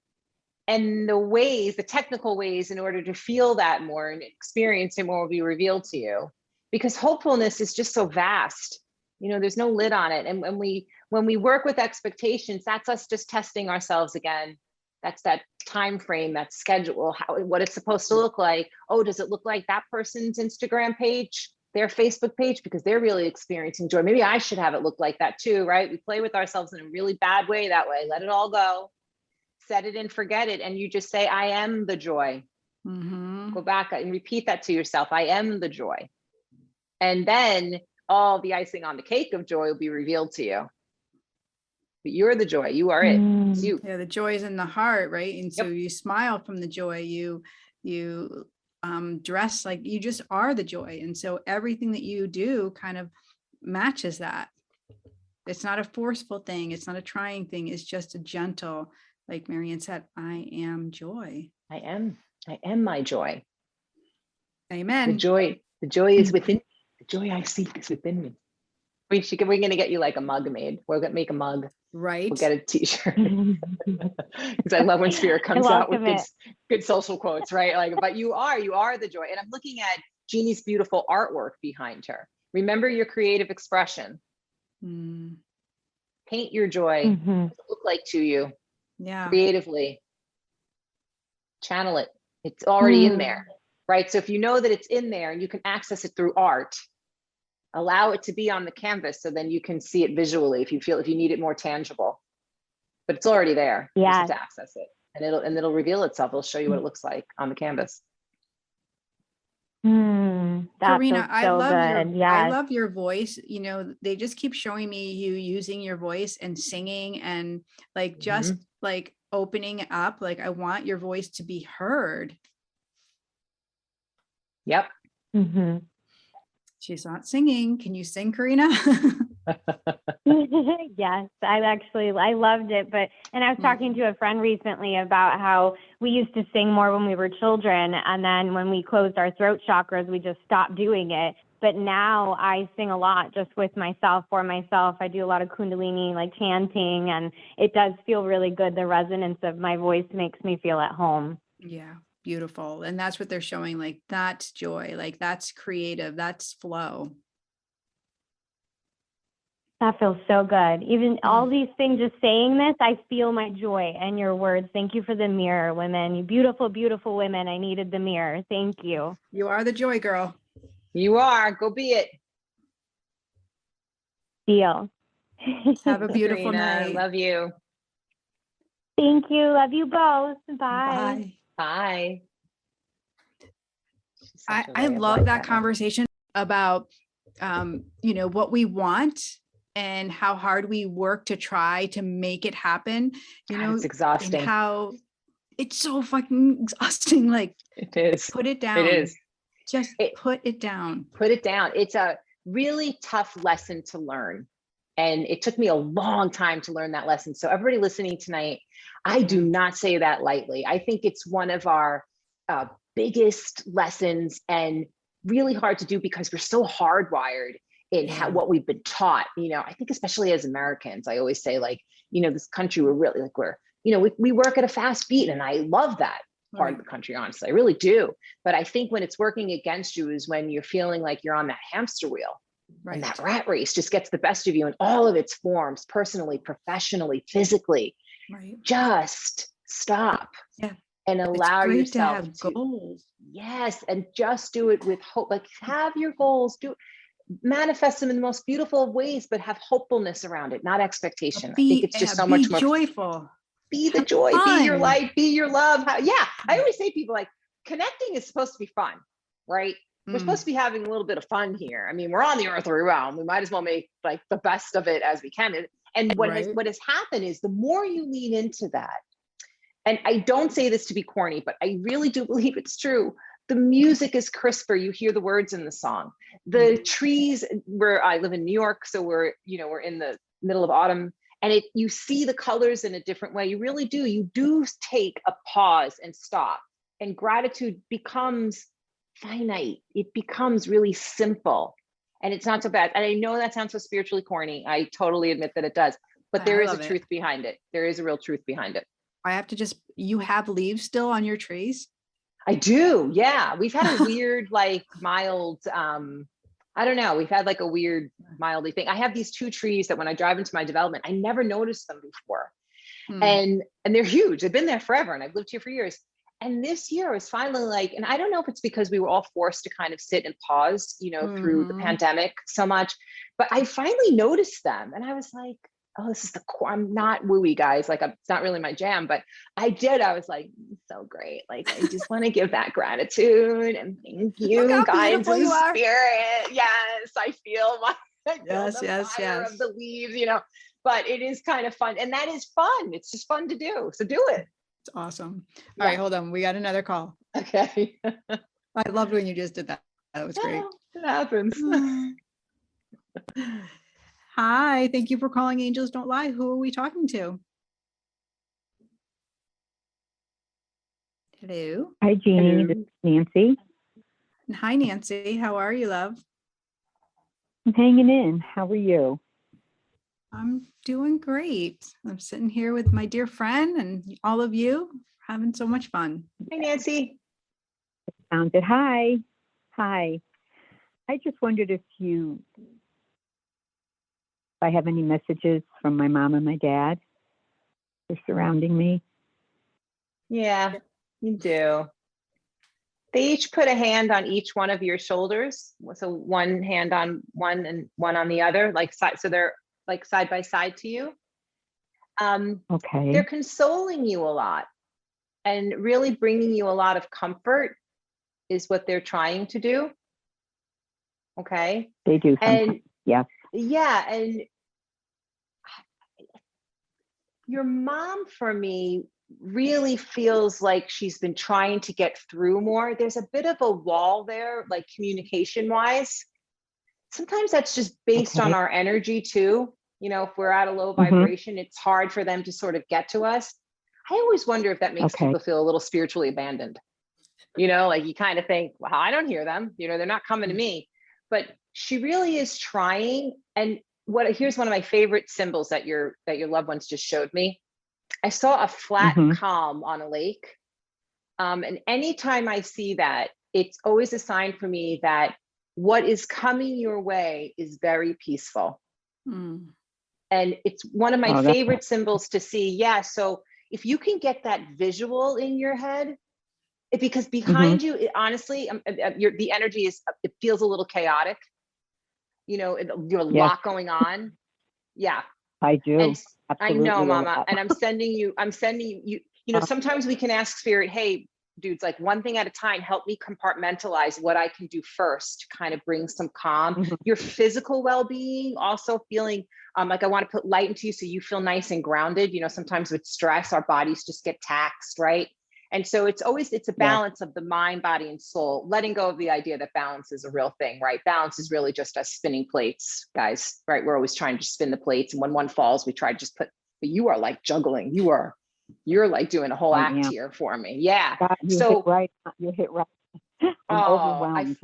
B: And the technical ways in order to feel that more and experience it more will be revealed to you, because hopefulness is just so vast. You know, there's no lid on it. And when we work with expectations, that's us just testing ourselves again. That's that time frame, that schedule, what it's supposed to look like. Oh, does it look like that person's Instagram page, their Facebook page, because they're really experiencing joy? Maybe I should have it look like that too, right? We play with ourselves in a really bad way that way. Let it all go. Set it and forget it. And you just say, I am the joy. Go back and repeat that to yourself. I am the joy. And then all the icing on the cake of joy will be revealed to you. But you're the joy. You are it. It's you.
A: Yeah, the joy is in the heart, right? And so you smile from the joy. You dress like you just are the joy. And so everything that you do kind of matches that. It's not a forceful thing. It's not a trying thing. It's just a gentle, like MaryAnn said, I am joy. I
B: am my joy.
A: Amen.
B: The joy is within. The joy I seek is within me. We're going to get you like a mug made. We're going to make a mug.
A: Right.
B: We'll get a t-shirt. Because I love when Spirit comes out with good social quotes, right? Like, but you are the joy. And I'm looking at Jeannie's beautiful artwork behind her. Remember your creative expression. Paint your joy. What does it look like to you?
A: Yeah.
B: Creatively. Channel it. It's already in there, right? So if you know that it's in there and you can access it through art, allow it to be on the canvas so then you can see it visually if you need it more tangible. But it's already there. You just have to access it. And it'll reveal itself. It'll show you what it looks like on the canvas.
A: Karina, I
I: I
A: love your voice. You know, they just keep showing me you using your voice and singing and like just like opening up. Like, I want your voice to be heard.
B: Yep.
A: She's not singing. Can you sing, Karina?
I: Yes, I loved it. And I was talking to a friend recently about how we used to sing more when we were children. And then when we closed our throat chakras, we just stopped doing it. But now I sing a lot just with myself, for myself. I do a lot of Kundalini, like chanting, and it does feel really good. The resonance of my voice makes me feel at home.
A: Yeah. beautiful. And that's what they're showing. Like, that's joy. Like, that's creative. That's flow.
I: That feels so good. Even all these things, just saying this, I feel my joy and your words. Thank you for the mirror, women. You beautiful, beautiful women. I needed the mirror. Thank you.
A: You are the joy girl.
B: You are. Go be it.
I: Deal.
A: Have a beautiful
B: Serena,
A: night.
B: Love you.
I: Thank you. Love you both. Bye.
B: Bye.
A: I love that conversation about, what we want and how hard we work to try to make it happen,
B: It's exhausting.
A: and how it's so fucking exhausting. Like,
B: it is.
A: Put it down.
B: It is.
A: Just put it down.
B: Put it down. It's a really tough lesson to learn. And it took me a long time to learn that lesson. So everybody listening tonight, I do not say that lightly. I think it's one of our biggest lessons and really hard to do because we're so hardwired in what we've been taught. I think especially as Americans, I always say this country, we're really we work at a fast beat, and I love that part of the country, honestly, I really do. But I think when it's working against you is when you're feeling like you're on that hamster wheel. Right. And that rat race just gets the best of you in all of its forms, personally, professionally, physically.
A: Right.
B: Just stop.
A: Yeah.
B: And allow yourself
A: to have goals.
B: Yes. And just do it with hope. Like, have your goals, manifest them in the most beautiful of ways, but have hopefulness around it, not expectation. I think it's just so much more
A: joyful.
B: Be the joy,
A: fun.
B: Be your light, be your love. I always say to people, like, connecting is supposed to be fun, right? We're supposed to be having a little bit of fun here. I mean, we're on the earthly realm. We might as well make like the best of it as we can. And what has happened is the more you lean into that, and I don't say this to be corny, but I really do believe it's true. The music is crisper. You hear the words in the song. The trees, where I live in New York, so we're in the middle of autumn, and you see the colors in a different way. You really do. You do take a pause and stop, and gratitude becomes finite. It becomes really simple, and it's not so bad. And I know that sounds so spiritually corny. I totally admit that it does, but there is a truth behind it. There is a real truth behind it.
A: I have to you have leaves still on your trees?
B: I do. Yeah. We've had a weird, mild, I don't know. We've had a weird mildly thing. I have these two trees that when I drive into my development, I never noticed them before. And they're huge. They've been there forever, and I've lived here for years. And this year was finally and I don't know if it's because we were all forced to kind of sit and pause, through the pandemic so much, but I finally noticed them, and I was like, oh, this is I'm not wooey, guys. It's not really my jam, but I was like, so great. I just want to give that gratitude and thank you, guys, in spirit. Yes, I feel the fire of the leaves, but it is kind of fun. And that is fun. It's just fun to do. So do it.
A: It's awesome. All right, hold on. We got another call.
B: Okay.
A: I loved when you just did that. That was great.
B: It happens.
A: Hi, thank you for calling Angels Don't Lie. Who are we talking to? Hello.
H: Hi, Jeannie.
B: Hello.
H: This is Nancy.
A: Hi, Nancy. How are you, love?
H: I'm hanging in. How are you?
A: I'm doing great. I'm sitting here with my dear friend and all of you, having so much fun.
B: Hi, Nancy.
H: Sounds good. Hi. I just wondered if I have any messages from my mom and my dad. They're surrounding me.
B: Yeah, you do. They each put a hand on each one of your shoulders. So one hand on one and one on the other, so they're side by side to you.
H: Okay.
B: They're consoling you a lot and really bringing you a lot of comfort is what they're trying to do. Okay.
H: They do sometimes. Yes.
B: Yeah. And your mom, for me, really feels like she's been trying to get through more. There's a bit of a wall there, communication wise. Sometimes that's just based on our energy too. If we're at a low vibration, it's hard for them to sort of get to us. I always wonder if that makes people feel a little spiritually abandoned. You kind of think, well, I don't hear them. They're not coming to me. But she really is trying. And here's one of my favorite symbols that your loved ones just showed me. I saw a flat calm on a lake. And anytime I see that, it's always a sign for me that what is coming your way is very peaceful.
A: Mm.
B: And it's one of my favorite symbols to see. Yeah. So if you can get that visual in your head, because behind you, honestly, the energy it feels a little chaotic. You know, a lot going on. Yeah.
H: I do.
B: And I know,
H: Absolutely.
B: Mama. And I'm sending you, you know, sometimes we can ask spirit, hey, dudes, like one thing at a time, help me compartmentalize what I can do first to kind of bring some calm. Your physical well-being, also feeling like I want to put light into you so you feel nice and grounded. You know, sometimes with stress, our bodies just get taxed, right? And so it's a balance of the mind, body, and soul, letting go of the idea that balance is a real thing, right? Balance is really just us spinning plates, guys, right? We're always trying to spin the plates. And when one falls, we try to just but you are like juggling. You're like doing a whole act here for me. Yeah.
H: God, you hit right. I'm overwhelmed.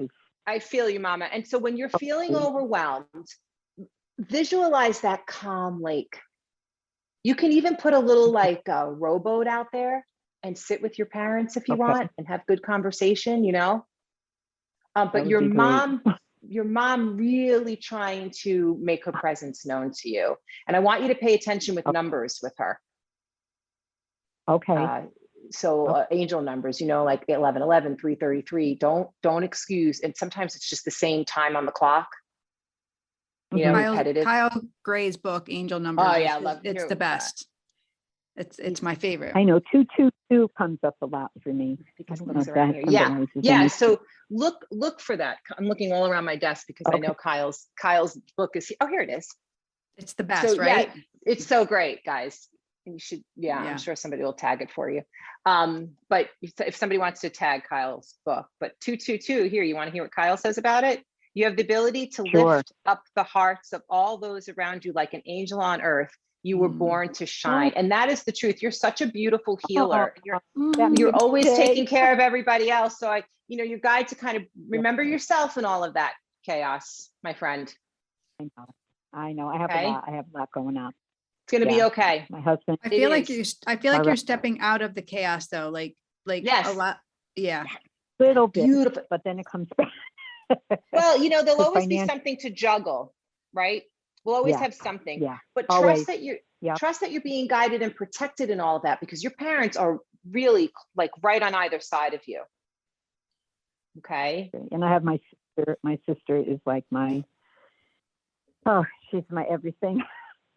B: I feel you, Mama. And so when you're feeling overwhelmed, visualize that calm lake. You can even put a little like rowboat out there and sit with your parents if you want and have good conversation, you know. But your mom really trying to make her presence known to you. And I want you to pay attention with numbers with her.
H: Okay.
B: So angel numbers, you know, like 1111, 333, don't excuse. And sometimes it's just the same time on the clock. You know, repetitive.
A: Kyle Gray's book, Angel Numbers.
B: Oh yeah, I love
A: it's the best. It's my favorite.
H: I know 222 comes up a lot for me.
B: Yeah. So look for that. I'm looking all around my desk because I know Kyle's book is. Oh, here it is.
A: It's the best, right?
B: Yeah, it's so great, guys. And you should, I'm sure somebody will tag it for you. But if somebody wants to tag Kyle's book, but 222 here, you want to hear what Kyle says about it? You have the ability to lift up the hearts of all those around you like an angel on earth. You were born to shine. And that is the truth. You're such a beautiful healer. You're always taking care of everybody else. So your guide to kind of remember yourself and all of that chaos, my friend.
H: I know. I have a lot going on.
B: It's going to be okay.
H: My husband.
A: I feel like you're stepping out of the chaos though. Like yes. A lot. Yeah.
H: Little bit. Beautiful. But then it comes back.
B: Well, there'll always be something to juggle, right? We'll always have something. Yeah. But trust that you're being guided and protected in all of that, because your parents are really like right on either side of you. Okay.
H: And I have my sister. My sister is like she's my everything.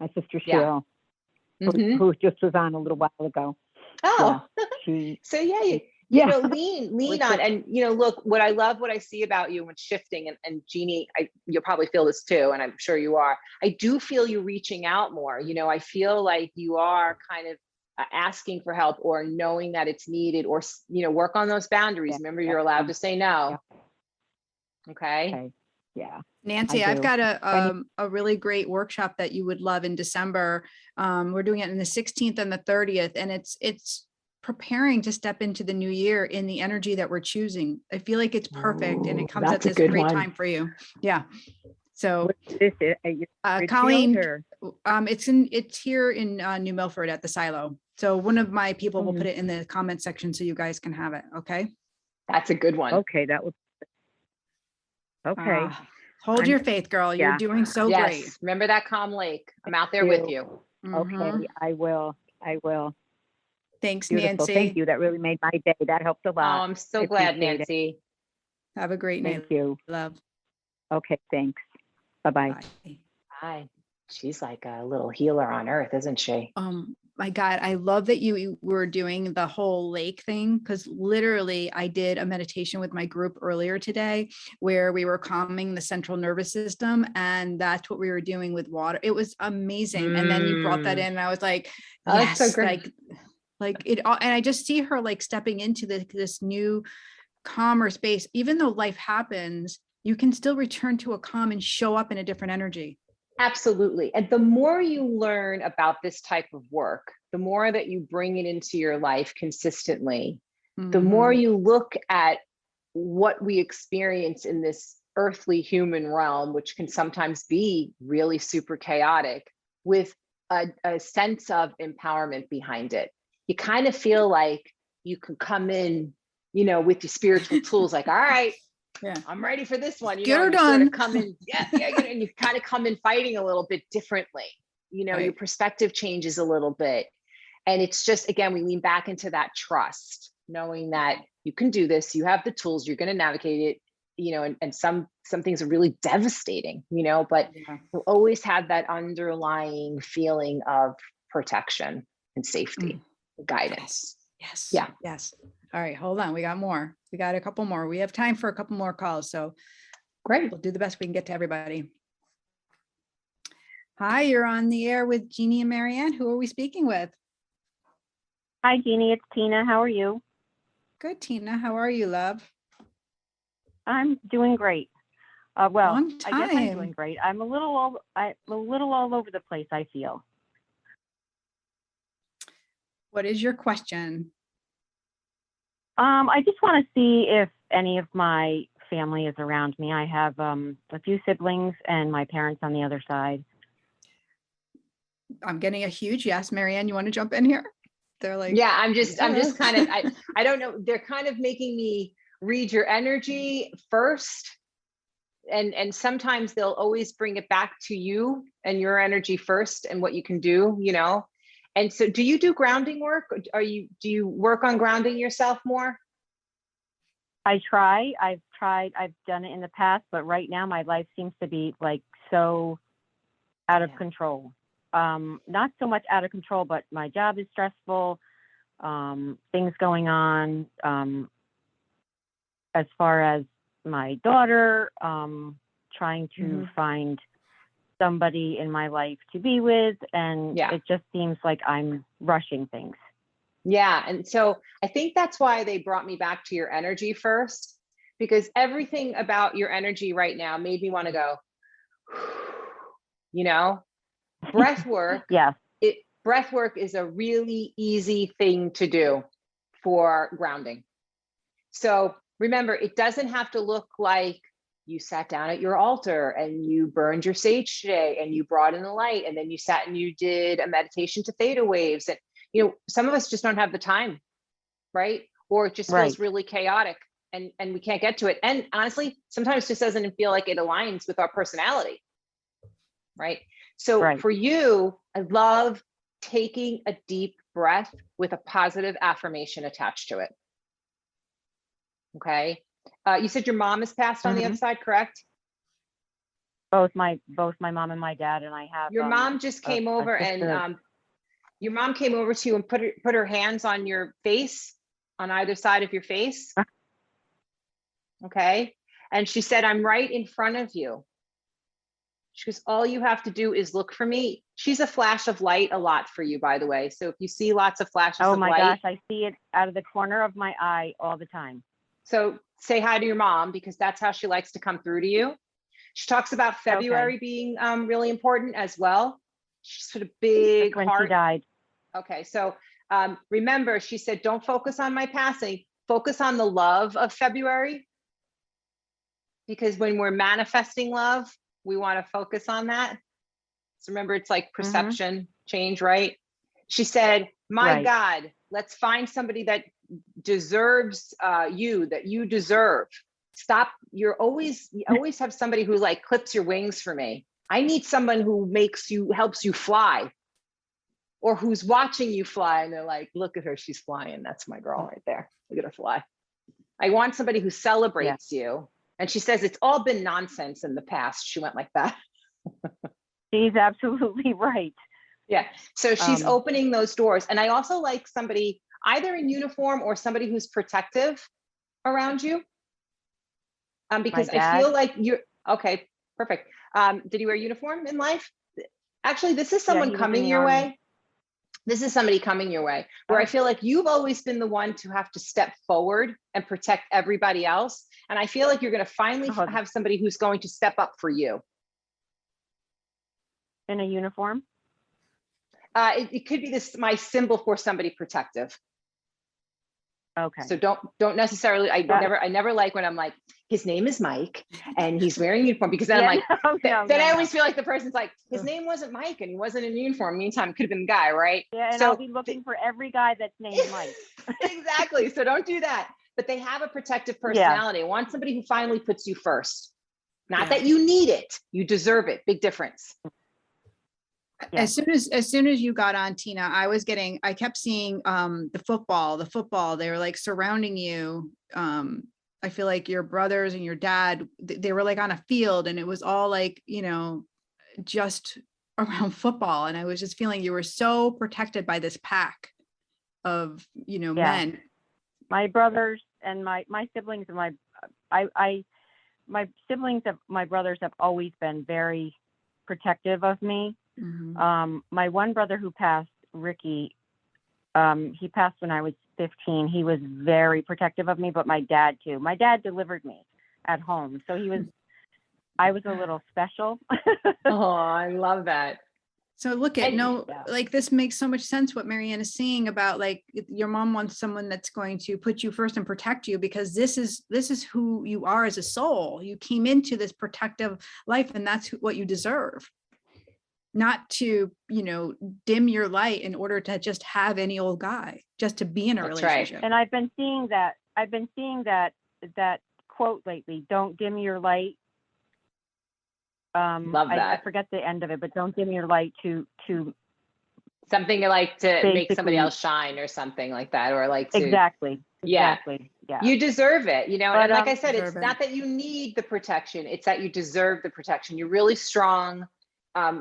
H: My sister Cheryl, who just was on a little while ago.
B: Oh, lean on, and look, what I see about you when shifting, and Jeannie, you'll probably feel this too, and I'm sure you are. I do feel you reaching out more. I feel like you are kind of asking for help, or knowing that it's needed, or work on those boundaries. Remember, you're allowed to say no. Okay.
H: Yeah.
A: Nancy, I've got a really great workshop that you would love in December. We're doing it on the 16th and the 30th, and it's preparing to step into the new year in the energy that we're choosing. I feel like it's perfect, and it comes at this great time for you. Yeah. So, Colleen, it's here in New Milford at the Silo. So one of my people will put it in the comment section so you guys can have it. Okay.
B: That's a good one.
H: Okay. That would. Okay.
A: Hold your faith, girl. You're doing so great.
B: Remember that calm lake. I'm out there with you.
H: Okay. I will.
A: Thanks,
H: Beautiful.
A: Nancy.
H: Thank you. That really made my day. That helped a lot.
B: Oh, I'm so glad, Nancy.
A: Have a great night.
H: Thank you.
A: Love.
H: Okay. Thanks. Bye-bye.
B: Bye. She's like a little healer on earth, isn't she?
A: My God, I love that you were doing the whole lake thing, because literally I did a meditation with my group earlier today where we were calming the central nervous system, and that's what we were doing with water. It was amazing. And then you brought that in, and I was like, yes, that's so great. Like it, and I just see her like stepping into this new calmer space. Even though life happens, you can still return to a calm and show up in a different energy.
B: Absolutely. And the more you learn about this type of work, the more that you bring it into your life consistently, the more you look at what we experience in this earthly human realm, which can sometimes be really super chaotic, with a sense of empowerment behind it. You kind of feel like you can come in, you know, with your spiritual tools, like, all right,
A: Yeah.
B: I'm ready for this one. You
A: Get
B: know,
A: her
B: you sort
A: done.
B: of come in, and you kind of come in fighting a little bit differently. You know,
A: Right.
B: your perspective changes a little bit. And it's just, again, we lean back into that trust, knowing that you can do this, you have the tools, you're going to navigate it, you know, and some things are really devastating, you know, but
A: Yeah.
B: you'll always have that underlying feeling of protection and safety, guidance.
A: Yes.
B: Yeah.
A: Yes. All right. Hold on. We got more. We got a couple more. We have time for a couple more calls. So
B: Great.
A: we'll do the best we can get to everybody. Hi, you're on the air with Jeannie and MaryAnn. Who are we speaking with?
J: Hi, Jeannie. It's Tina. How are you?
A: Good, Tina. How are you, love?
J: I'm doing great. Well,
A: Long
J: I guess I'm
A: time.
J: doing great. I'm a little all over the place, I feel.
A: What is your question?
J: I just want to see if any of my family is around me. I have a few siblings and my parents on the other side.
A: I'm getting a huge yes. MaryAnn, you want to jump in here? They're like,
B: Yeah, I'm just kind of,
A: "Yeah."
B: I don't know. They're kind of making me read your energy first. And sometimes they'll always bring it back to you and your energy first and what you can do, you know? And so do you do grounding work? Do you work on grounding yourself more?
J: I've done it in the past, but right now my life seems to be like so out of control. Not so much out of control, but my job is stressful, things going on, as far as my daughter, trying to find somebody in my life to be with. And it just seems like I'm rushing things.
B: Yeah. And so I think that's why they brought me back to your energy first, because everything about your energy right now made me want to go, you know, breath work.
J: Yes.
B: Breath work is a really easy thing to do for grounding. So remember, it doesn't have to look like you sat down at your altar and you burned your sage today and you brought in the light and then you sat and you did a meditation to theta waves. And, you know, some of us just don't have the time, right? Or it just feels really chaotic and we can't get to it. And honestly, sometimes it just doesn't feel like it aligns with our personality, right? So for you, I love taking a deep breath with a positive affirmation attached to it. Okay. You said your mom has passed on the other side, correct?
J: Both my mom and my dad, and I have.
B: Your mom just came over and your mom came over to you and put her hands on your face, on either side of your face. Okay. And she said, I'm right in front of you. She goes, all you have to do is look for me. She's a flash of light a lot for you, by the way. So if you see lots of flashes of light. Oh my
J: gosh, I see it out of the corner of my eye all the time.
B: So say hi to your mom, because that's how she likes to come through to you. She talks about February being really important as well. She's sort of big
J: when
B: heart.
J: She died.
B: Okay, so remember, she said, don't focus on my passing, focus on the love of February. Because when we're manifesting love, we want to focus on that. So remember, it's like perception change, right? She said, my God, let's find somebody that deserves you, that you deserve. Stop. You always have somebody who like clips your wings for me. I need someone who helps you fly, or who's watching you fly. And they're like, look at her, she's flying. That's my girl right there. Look at her fly. I want somebody who celebrates you. And she says, it's all been nonsense in the past. She went like that.
J: She's absolutely right.
B: Yeah. So she's opening those doors. And I also like somebody either in uniform or somebody who's protective around you. Because I feel like you're, okay, perfect. Did he wear uniform in life? Actually, this is someone coming your way. This is somebody coming your way where I feel like you've always been the one to have to step forward and protect everybody else. And I feel like you're going to finally have somebody who's going to step up for you.
J: In a uniform?
B: It could be my symbol for somebody protective.
J: Okay.
B: So don't necessarily, I never like when I'm like, his name is Mike and he's wearing a uniform, because then I'm like, then I always feel like the person's like, his name wasn't Mike and he wasn't in a uniform. Meantime, it could have been the guy, right?
J: Yeah, and I'll be looking for every guy that's named Mike.
B: Exactly. So don't do that. But they have a protective personality. I want somebody who finally puts you first. Not that you need it. You deserve it. Big difference.
A: As soon as you got on, Tina, I kept seeing the football. They were like surrounding you. I feel like your brothers and your dad, they were like on a field, and it was all like, just around football. And I was just feeling you were so protected by this pack of, men.
J: My brothers and my siblings and my brothers have always been very protective of me.
A: Mm-hmm.
J: My one brother who passed, Ricky, he passed when I was 15. He was very protective of me, but my dad too. My dad delivered me at home. So I was a little special.
B: Oh, I love that.
A: So look at like this makes so much sense what MaryAnn is saying about like your mom wants someone that's going to put you first and protect you, because this is who you are as a soul. You came into this protective life, and that's what you deserve. Not to, dim your light in order to just have any old guy, just to be in a relationship.
J: Right. And I've been seeing that quote lately, don't dim your light.
B: Love that.
J: I forget the end of it, but don't dim your light to
B: something like to make somebody else shine or something like that, or like to
J: exactly. Yeah.
B: You deserve it,
J: But,
B: and like I said, it's not that you need the protection, it's that you deserve the protection. You're really strong.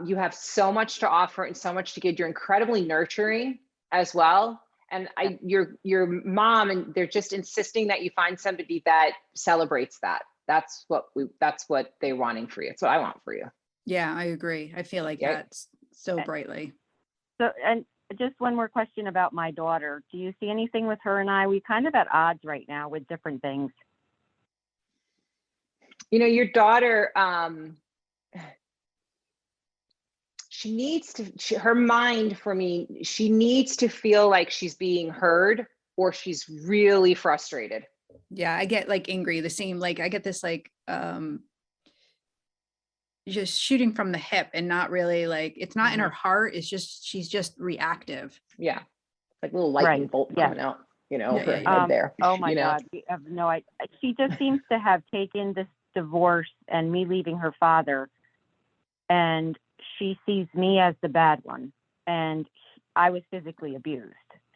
B: You have so much to offer and so much to give. You're incredibly nurturing as well. And your mom, and they're just insisting that you find somebody that celebrates that. That's what they're wanting for you. That's what I want for you.
A: Yeah, I agree. I feel like that's so brightly.
J: So, and just one more question about my daughter. Do you see anything with her and I? We kind of at odds right now with different things.
B: Your daughter, her mind, for me, she needs to feel like she's being heard, or she's really frustrated.
A: Yeah, I get like angry, the same, like I get this like just shooting from the hip, and not really like, it's not in her heart, it's just she's just reactive.
B: Yeah, like a little lightning bolt coming out, over her head there.
J: Oh my God, we have no idea. She just seems to have taken this divorce and me leaving her father, and she sees me as the bad one, and I was physically abused.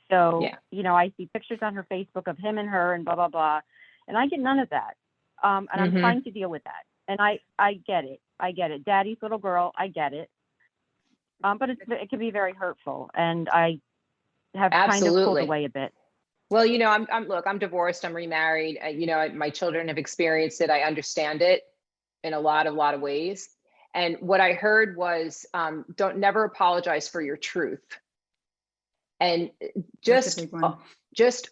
J: So, I see pictures on her Facebook of him and her and blah, blah, blah. And I get none of that. And I'm trying to deal with that. And I get it. I get it. Daddy's little girl. I get it. But it can be very hurtful. And I have kind of pulled away a bit.
B: Well, I'm divorced. I'm remarried. My children have experienced it. I understand it in a lot of ways. And what I heard was, never apologize for your truth. And just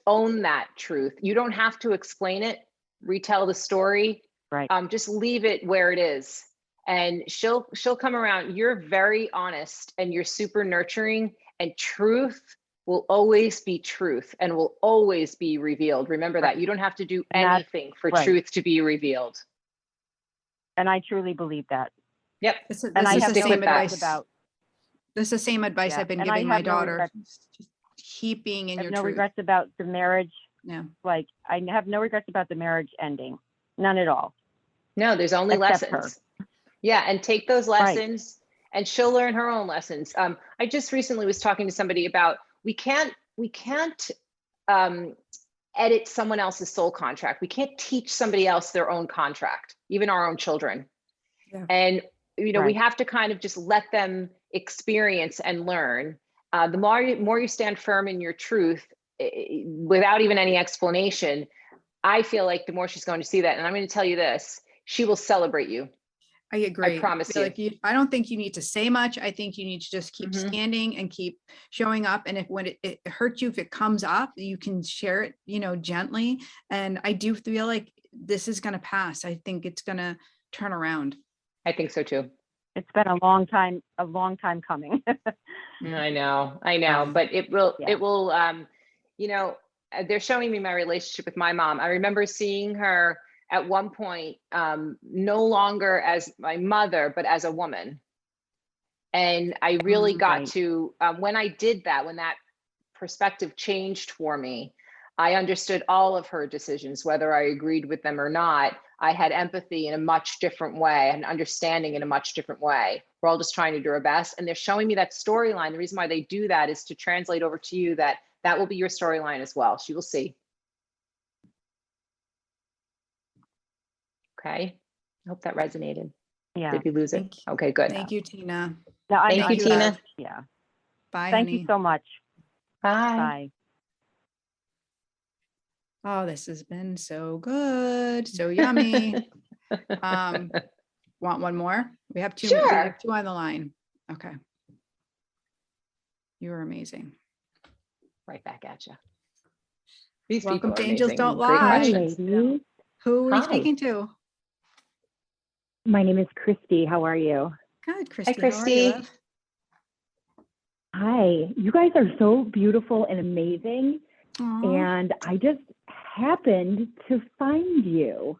B: own that truth. You don't have to explain it, retell the story.
J: Right.
B: Just leave it where it is. And she'll come around. You're very honest, and you're super nurturing, and truth will always be truth and will always be revealed. Remember that. You don't have to do anything for truth to be revealed.
J: And I truly believe that.
B: Yep.
J: And I have the same advice about.
A: This is the same advice I've been giving my daughter. Just keep being in your truth.
J: I have no regrets about the marriage.
A: Yeah.
J: Like, I have no regrets about the marriage ending. None at all.
B: No, there's only lessons. Yeah. And take those lessons, and she'll learn her own lessons. I just recently was talking to somebody about, we can't edit someone else's soul contract. We can't teach somebody else their own contract, even our own children. Yeah. And, we have to kind of just let them experience and learn. The more you stand firm in your truth, without even any explanation, I feel like the more she's going to see that. And I'm going to tell you this, she will celebrate you.
A: I agree.
B: I promise you.
A: Like I don't think you need to say much. I think you need to just keep standing and keep showing up. And when it hurts you, if it comes up, you can share it, gently. And I do feel like this is going to pass. I think it's going to turn around.
B: I think so too.
J: It's been a long time coming.
B: I know, but it will, they're showing me my relationship with my mom. I remember seeing her at one point, no longer as my mother, but as a woman. And I really got to, when I did that, when that perspective changed for me, I understood all of her decisions, whether I agreed with them or not. I had empathy in a much different way and understanding in a much different way. We're all just trying to do our best. And they're showing me that storyline. The reason why they do that is to translate over to you that that will be your storyline as well. She will see. Okay. I hope that resonated.
J: Yeah.
B: Did we lose it? Okay, good.
A: Thank you, Tina.
J: No,
B: Thank you, Tina.
J: Yeah.
A: Bye,
J: Thank
A: honey.
J: you so much.
B: Bye.
J: Bye.
A: Oh, this has been so good. So yummy. Want one more? We have two.
B: Sure.
A: We have two on the line. Okay. You are amazing.
B: Right back at you. These
A: Welcome
B: people
A: to
B: are
A: Angels
B: amazing.
A: Don't
B: Great
A: Lie.
B: questions.
K: Ladies.
A: Who are we
B: Hi.
A: speaking to?
K: My name is Christy. How are you?
A: Good, Christy.
B: Hi, Christy.
A: How are you, love?
K: Hi. You guys are so beautiful and amazing.
A: Aw.
K: And I just happened to find you.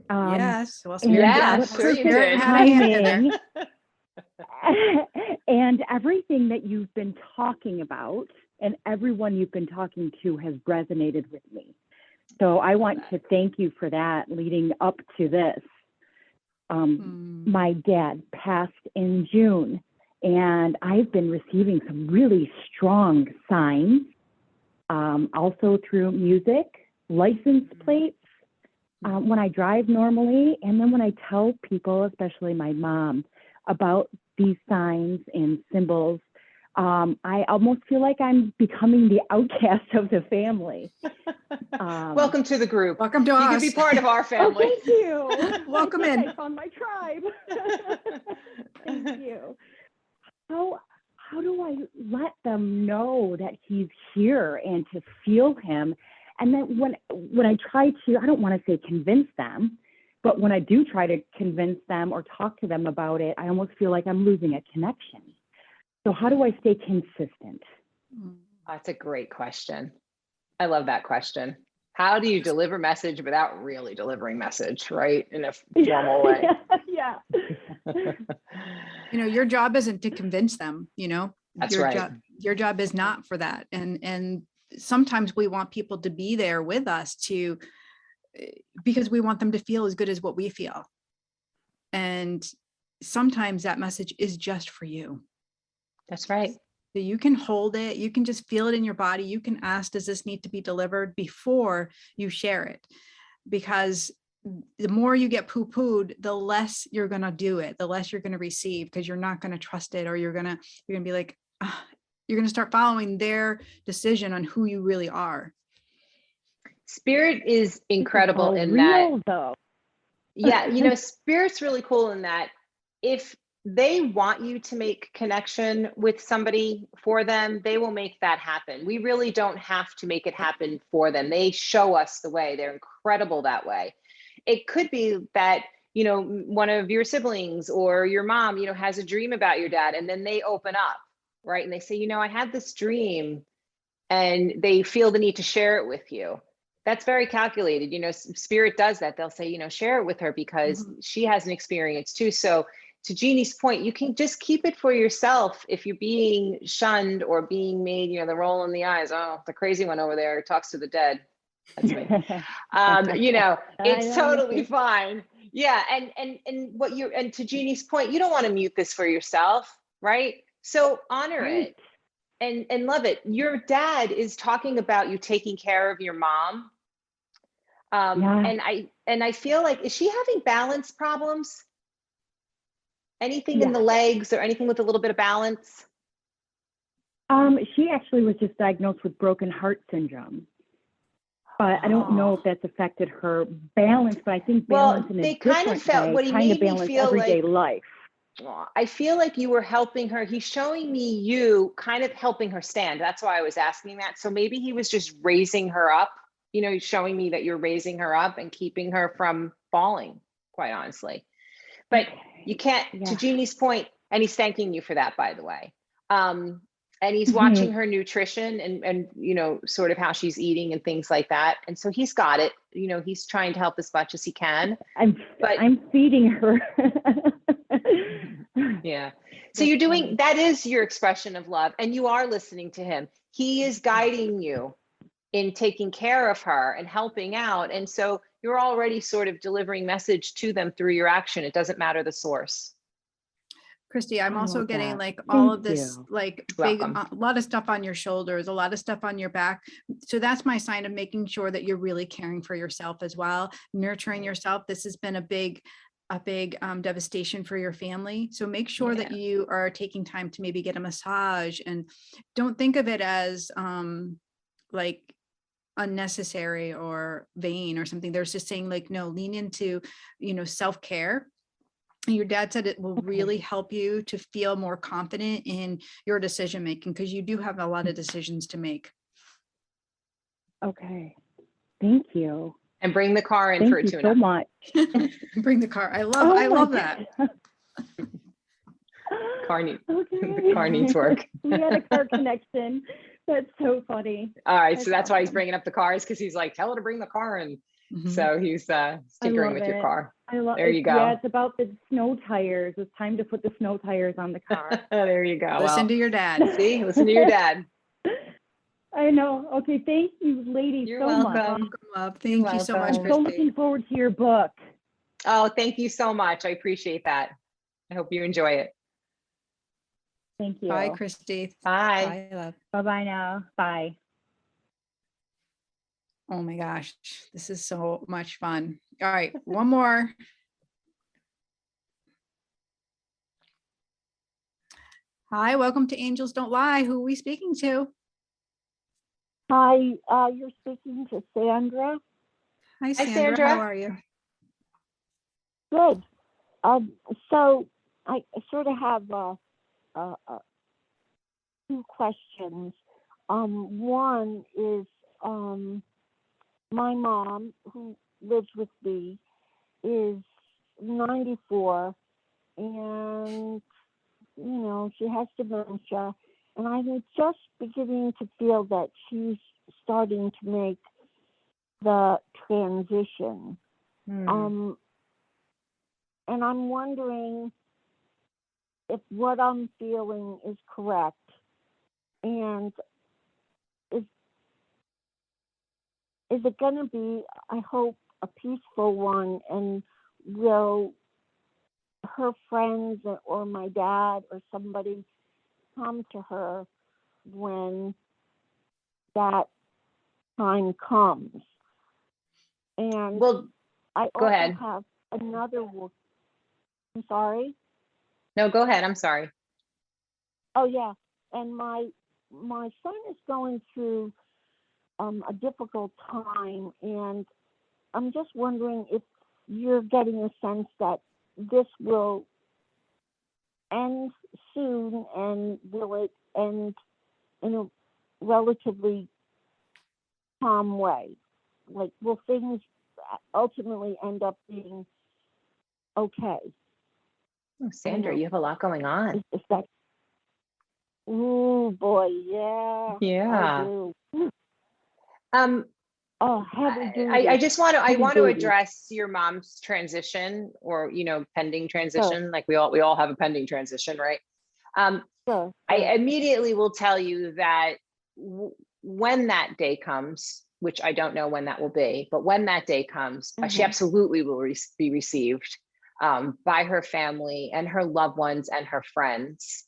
A: Yes. Well,
B: Yeah,
K: what
B: sure you
A: Spirit
B: did.
A: had a hand in there.
K: timing. And everything that you've been talking about and everyone you've been talking to has resonated with me. So I want to thank you for that leading up to this. My dad passed in June, and I've been receiving some really strong signs, also through music, license plates, when I drive normally, and then when I tell people, especially my mom, about these signs and symbols, I almost feel like I'm becoming the outcast of the family.
B: Welcome to the group.
A: Welcome to
B: You
A: us.
B: can be part of our family.
K: Oh, thank you.
A: Welcome
K: I think
A: in.
K: I found my tribe. Thank you. How do I let them know that he's here and to feel him? And then when I try to, I don't want to say convince them, but when I do try to convince them or talk to them about it, I almost feel like I'm losing a connection. So how do I stay consistent?
B: That's a great question. I love that question. How do you deliver message without really delivering message, right? In a formal way.
K: Yeah.
A: You know, your job isn't to convince them, you know.
B: That's
A: your
B: right.
A: Your job is not for that. And sometimes we want people to be there with us because we want them to feel as good as what we feel. And sometimes that message is just for you.
B: That's right.
A: So you can hold it. You can just feel it in your body. You can ask, does this need to be delivered before you share it? Because the more you get poo-pooed, the less you're going to do it, the less you're going to receive, because you're not going to trust it, or you're going to be like, you're going to start following their decision on who you really are.
B: Spirit is incredible in
K: real,
B: that.
K: Though.
B: Yeah, you know, Spirit's really cool in that if they want you to make connection with somebody for them, they will make that happen. We really don't have to make it happen for them. They show us the way. They're incredible that way. It could be that, you know, one of your siblings or your mom, you know, has a dream about your dad, and then they open up, right? And they say, you know, I had this dream, and they feel the need to share it with you. That's very calculated. You know, Spirit does that. They'll say, you know, share it with her because she has an experience too. So to Jeannie's point, you can just keep it for yourself. If you're being shunned or being made, you know, the roll in the eyes, oh, the crazy one over there talks to the dead. That's me. You know, it's totally fine. Yeah. And to Jeannie's point, you don't want to mute this for yourself, right? So honor it and love it. Your dad is talking about you taking care of your mom. And I feel like, is she having balance problems? Anything in the legs or anything with a little bit of balance?
K: She actually was just diagnosed with broken heart syndrome. But I don't know if that's affected her balance, but I think balance in a different way, kind of balance everyday life.
B: I feel like you were helping her. He's showing me you kind of helping her stand. That's why I was asking that. So maybe he was just raising her up, you know, showing me that you're raising her up and keeping her from falling, quite honestly. But you can't, to Jeannie's point, and he's thanking you for that, by the way. And he's watching her nutrition and, you know, sort of how she's eating and things like that. And so he's got it, you know, he's trying to help as much as he can.
K: I'm feeding her.
B: Yeah. So you're doing, that is your expression of love, and you are listening to him. He is guiding you in taking care of her and helping out. And so you're already sort of delivering message to them through your action. It doesn't matter the source.
A: Christy, I'm
K: I
A: also
K: love
A: getting
K: that.
A: like all
K: Thank
A: of this,
K: you.
A: like big,
B: Welcome.
A: a lot of stuff on your shoulders, a lot of stuff on your back. So that's my sign of making sure that you're really caring for yourself as well, nurturing yourself. This has been a big devastation for your family. So make sure that you are taking time to maybe get a massage, and don't think of it as like unnecessary or vain or something. There's just saying like, no, lean into, self-care. Your dad said it will really help you to feel more confident in your decision making, because you do have a lot of decisions to make.
K: Okay. Thank you.
B: And bring the car in
K: Thank
B: for a
K: you
B: tune-up.
K: so much.
A: Bring the car. I
K: Oh
A: love
K: my
A: that.
K: God.
B: The car needs work.
K: We had a car connection. That's so funny.
B: All right,
K: That's
B: so that's why he's
K: awesome.
B: bringing up the cars, because he's like, tell her to bring the car in.
A: Mhm.
B: So he's tinkering with your car.
K: I love
B: There
K: it.
B: you go.
K: Yeah, it's about the snow tires. It's time to put the snow tires on the car.
B: There you go.
A: Listen to your dad.
B: See, listen to your dad.
K: I know. Okay, thank you, ladies,
B: You're
K: so
B: welcome.
K: much.
A: Welcome up. Thank you so much,
K: I'm
B: welcome.
K: so
A: Christy.
K: looking forward to your book.
B: Oh, thank you so much. I appreciate that. I hope you enjoy it.
K: Thank you.
A: Bye, Christy.
B: Bye.
A: Bye, love.
K: Bye-bye now. Bye.
A: Oh my gosh, this is so much fun. All right, one more. Hi, welcome to Angels Don't Lie. Who are we speaking to?
L: Hi, you're speaking to Sandra.
A: Hi,
B: Hi,
A: Sandra.
B: Sandra.
A: How are you?
L: Good. So I sort of have two questions. One is my mom, who lives with me, is 94, and she has dementia, and I'm just beginning to feel that she's starting to make the transition. And I'm wondering if what I'm feeling is correct, and is it going to be, I hope, a peaceful one, and will her friends or my dad or somebody come to her when that time comes? And
B: Well,
L: I
B: go
L: also
B: ahead.
L: have another, I'm sorry?
B: No, go ahead. I'm sorry.
L: Oh yeah, and my son is going through a difficult time, and I'm just wondering if you're getting a sense that this will end soon, and will it end in a relatively calm way? Like, will things ultimately end up being okay?
B: Oh, Sandra, you have a lot going on.
L: Is that? Oh boy, yeah.
B: Yeah.
L: I do. Heavy duty.
B: I just want to
L: Heavy
B: want to
L: duty.
B: address your mom's transition, or pending transition. Like we all have a pending transition, right?
L: Sure.
B: I immediately will tell you that when that day comes, which I don't know when that will be, but when that day comes, she absolutely will be received by her family and her loved ones and her friends.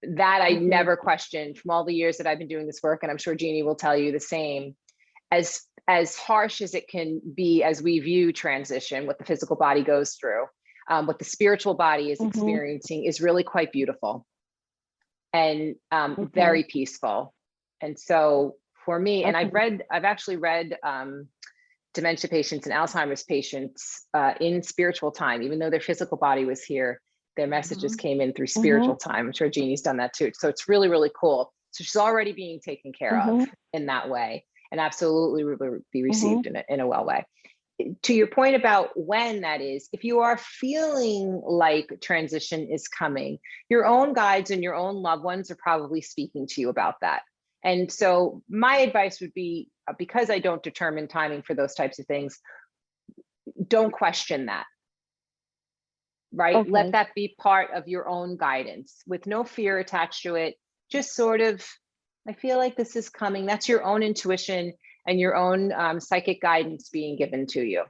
B: That I never questioned from all the years that I've been doing this work, and I'm sure Jeannie will tell you the same. As harsh as it can be as we view transition, what the physical body goes through, what the spiritual body is experiencing is really quite beautiful and very peaceful. And so for me, and I've actually read dementia patients and Alzheimer's patients in spiritual time, even though their physical body was here, their messages came in through spiritual time. I'm sure Jeannie's done that too. So it's really, really cool. So she's already being taken care of in that way, and absolutely will be received in a well way. To your point about when that is, if you are feeling like transition is coming, your own guides and your own loved ones are probably speaking to you about that. And so my advice would be, because I don't determine timing for those types of things, don't question that, right? Let that be part of your own guidance with no fear attached to it. Just sort of I feel like this is coming. That's your own intuition and your own psychic guidance being given to you.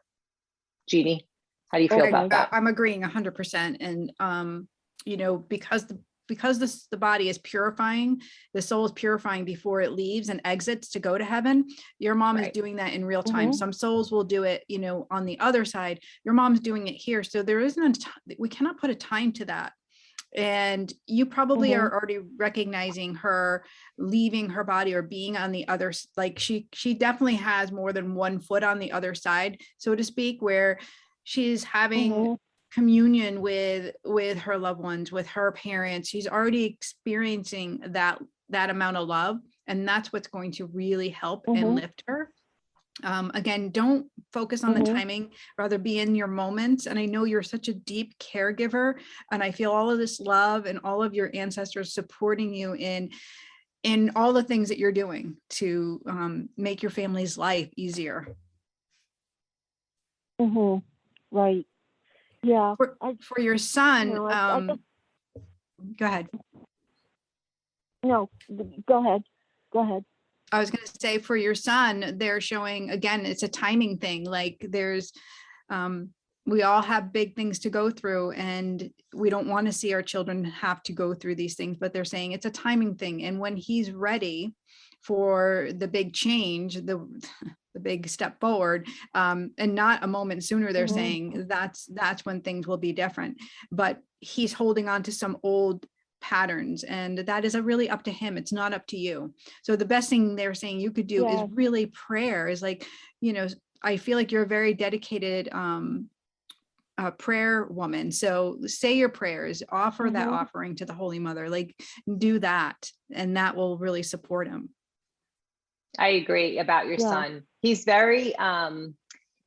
B: Jeannie, how do you feel about that?
A: I'm agreeing 100%. And, you know, because the body is purifying, the soul is purifying before it leaves and exits to go to heaven. Your mom is doing that in real time. Some souls will do it, you know, on the other side. Your mom's doing it here. So there isn't, we cannot put a time to that. And you probably are already recognizing her leaving her body or being on the other, like she definitely has more than one foot on the other side, so to speak, where she's having communion with her loved ones, with her parents. She's already experiencing that amount of love, and that's what's going to really help and lift her. Again, don't focus on the timing, rather be in your moments. And I know you're such a deep caregiver, and I feel all of this love and all of your ancestors supporting you in all the things that you're doing to make your family's life easier.
L: Right. Yeah.
A: For your son,
L: you know,
A: go ahead.
L: No, go ahead. Go ahead.
A: I was going to say, for your son, they're showing, again, it's a timing thing. Like there's, we all have big things to go through, and we don't want to see our children have to go through these things, but they're saying it's a timing thing. And when he's ready for the big change, the big step forward, and not a moment sooner, they're saying that's when things will be different. But he's holding on to some old patterns, and that is really up to him. It's not up to you. So the best thing they're saying you could do is really prayer. Is like, you know, I feel like you're a very dedicated prayer woman. So say your prayers, offer that offering to the Holy Mother, like do that, and that will really support him.
B: I agree about your son. He's very,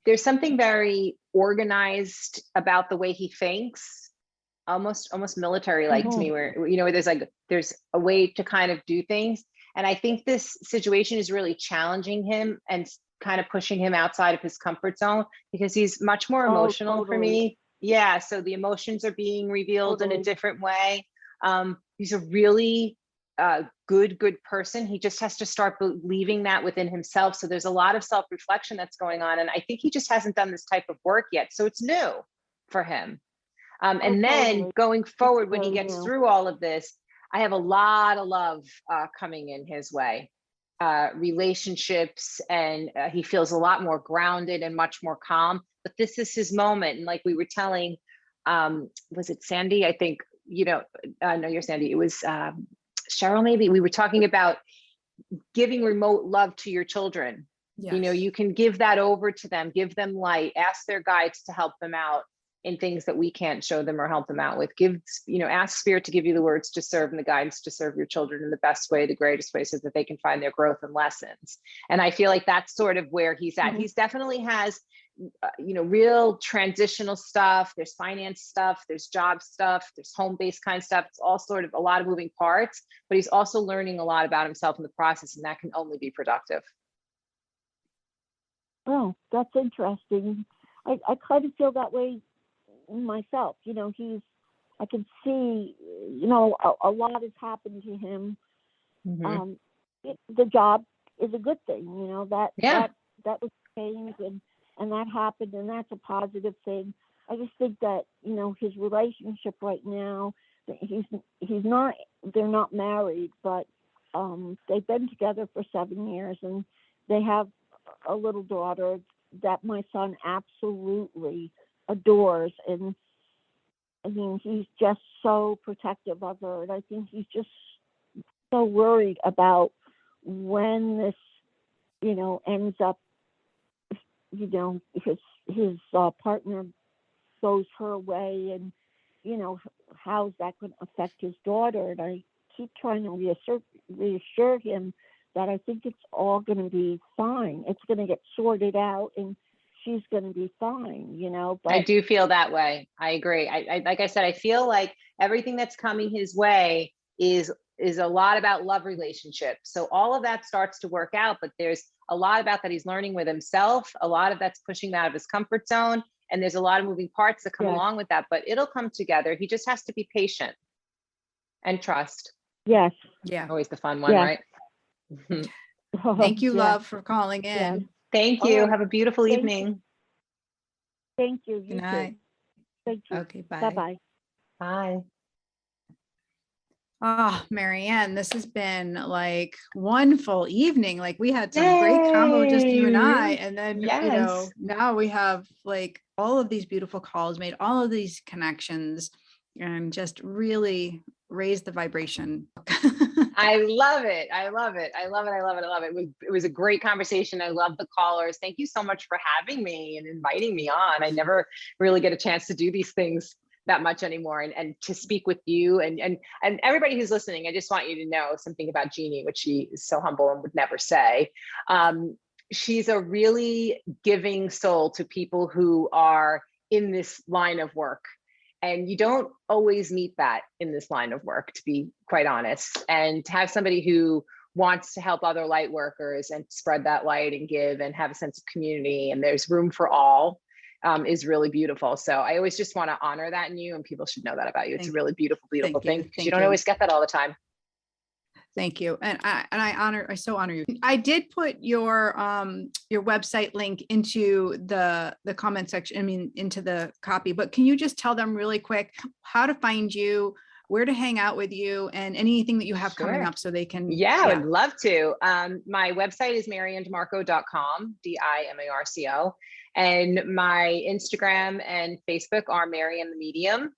B: there's something very organized about the way he thinks. Almost military like to me, where, you know, there's a way to kind of do things. And I think this situation is really challenging him and kind of pushing him outside of his comfort zone, because he's much more emotional for me. Yeah. So the emotions are being revealed in a different way. He's a really good person. He just has to start believing that within himself. So there's a lot of self-reflection that's going on. And I think he just hasn't done this type of work yet. So it's new for him. And then going forward, when he gets through all of this, I have a lot of love coming in his way, relationships, and he feels a lot more grounded and much more calm. But this is his moment. And like we were telling, was it Sandy? I think, you know, no, you're Sandy. It was Cheryl, maybe. We were talking about giving remote love to your children. You know, you can give that over to them, give them light, ask their guides to help them out in things that we can't show them or help them out with. Ask Spirit to give you the words to serve and the guidance to serve your children in the best way, the greatest way, so that they can find their growth and lessons. And I feel like that's sort of where he's at. He's definitely has, you know, real transitional stuff. There's finance stuff, there's job stuff, there's home-based kind of stuff. It's all sort of a lot of moving parts, but he's also learning a lot about himself in the process, and that can only be productive.
L: Oh, that's interesting. I kind of feel that way myself. You know, I can see, you know, a lot has happened to him. The job is a good thing, you know, that was changed, and that happened, and that's a positive thing. I just think that, you know, his relationship right now, they're not married, but they've been together for 7 years, and they have a little daughter that my son absolutely adores. And I mean, he's just so protective of her, and I think he's just so worried about when this, you know, ends up, you know, his partner goes her way, and, you know, how's that going to affect his daughter. And I keep trying to reassure him that I think it's all going to be fine. It's going to get sorted out, and she's going to be fine, you know. But
B: I do feel that way. I agree. I like I said, I feel like everything that's coming his way is a lot about love relationships. So all of that starts to work out, but there's a lot about that he's learning with himself. A lot of that's pushing him out of his comfort zone. And there's a lot of moving parts that come along with that, but it'll come together. He just has to be patient and trust.
L: Yes.
A: Yeah.
B: Always the fun one, right?
A: Thank you,
L: Yeah.
A: love, for calling in.
L: Yeah.
B: Thank
L: All
B: you.
L: right.
B: Have a beautiful
L: Thank you.
B: evening.
L: Thank you. You
A: Good night.
L: too. Thank you.
A: Okay, bye.
L: Bye-bye.
B: Bye.
A: Oh, MaryAnn, this has been like one full evening. Like we had some great combo, just you and I.
B: Yay.
A: And then,
B: Yes.
A: now we have like all of these beautiful calls, made all of these connections, and just really raised the vibration.
B: I love it. I love it. I love it. I love it. I love it. It was a great conversation. I love the callers. Thank you so much for having me and inviting me on. I never really get a chance to do these things that much anymore, and to speak with you and everybody who's listening. I just want you to know something about Jeannie, which she is so humble and would never say. She's a really giving soul to people who are in this line of work. And you don't always meet that in this line of work, to be quite honest. And to have somebody who wants to help other light workers and spread that light and give and have a sense of community, and there's room for all, is really beautiful. So I always just want to honor that in you, and people should know that about you. It's a really beautiful, beautiful thing, because you don't always get that all the time.
A: Thank you. And I so honor you. I did put your website link into the comment section, I mean, into the copy, but can you just tell them really quick how to find you, where to hang out with you, and anything that you have coming up so they can.
B: Yeah, I would love to. My website is MaryAnnDiMarco.com, DIMARCO. And my Instagram and Facebook are MaryAnn the Medium.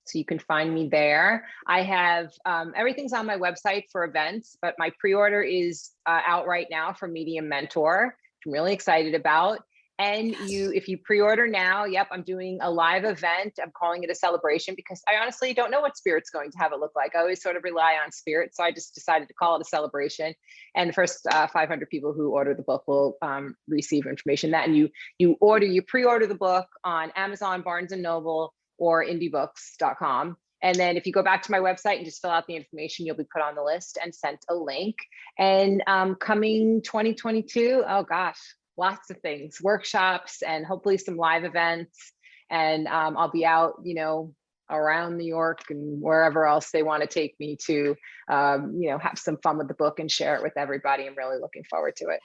B: So you can find me there. I have everything's on my website for events, but my pre-order is out right now for Medium Mentor, which I'm really excited about. And if you pre-order now, I'm doing a live event. I'm calling it a celebration because I honestly don't know what Spirit's going to have it look like. I always sort of rely on Spirit. So I just decided to call it a celebration. And the first 500 people who order the book will receive information that, and you pre-order the book on Amazon, Barnes and Noble, or indiebooks.com. And then if you go back to my website and just fill out the information, you'll be put on the list and sent a link. And coming 2022, oh gosh, lots of things, workshops, and hopefully some live events. And I'll be out, around New York and wherever else they want to take me to, have some fun with the book and share it with everybody. I'm really looking forward to it.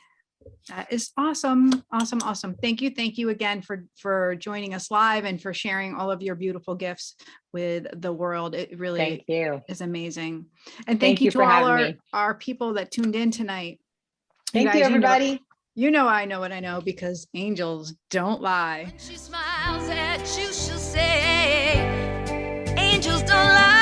A: That is awesome. Awesome. Awesome. Thank you. Thank you again for joining us live and for sharing all of your beautiful gifts with the world. It really is amazing. And thank you to all our people that tuned in tonight.
B: Thank you, everybody.
A: You know I know what I know, because angels don't lie.
C: When she smiles at you, she'll say, angels don't lie.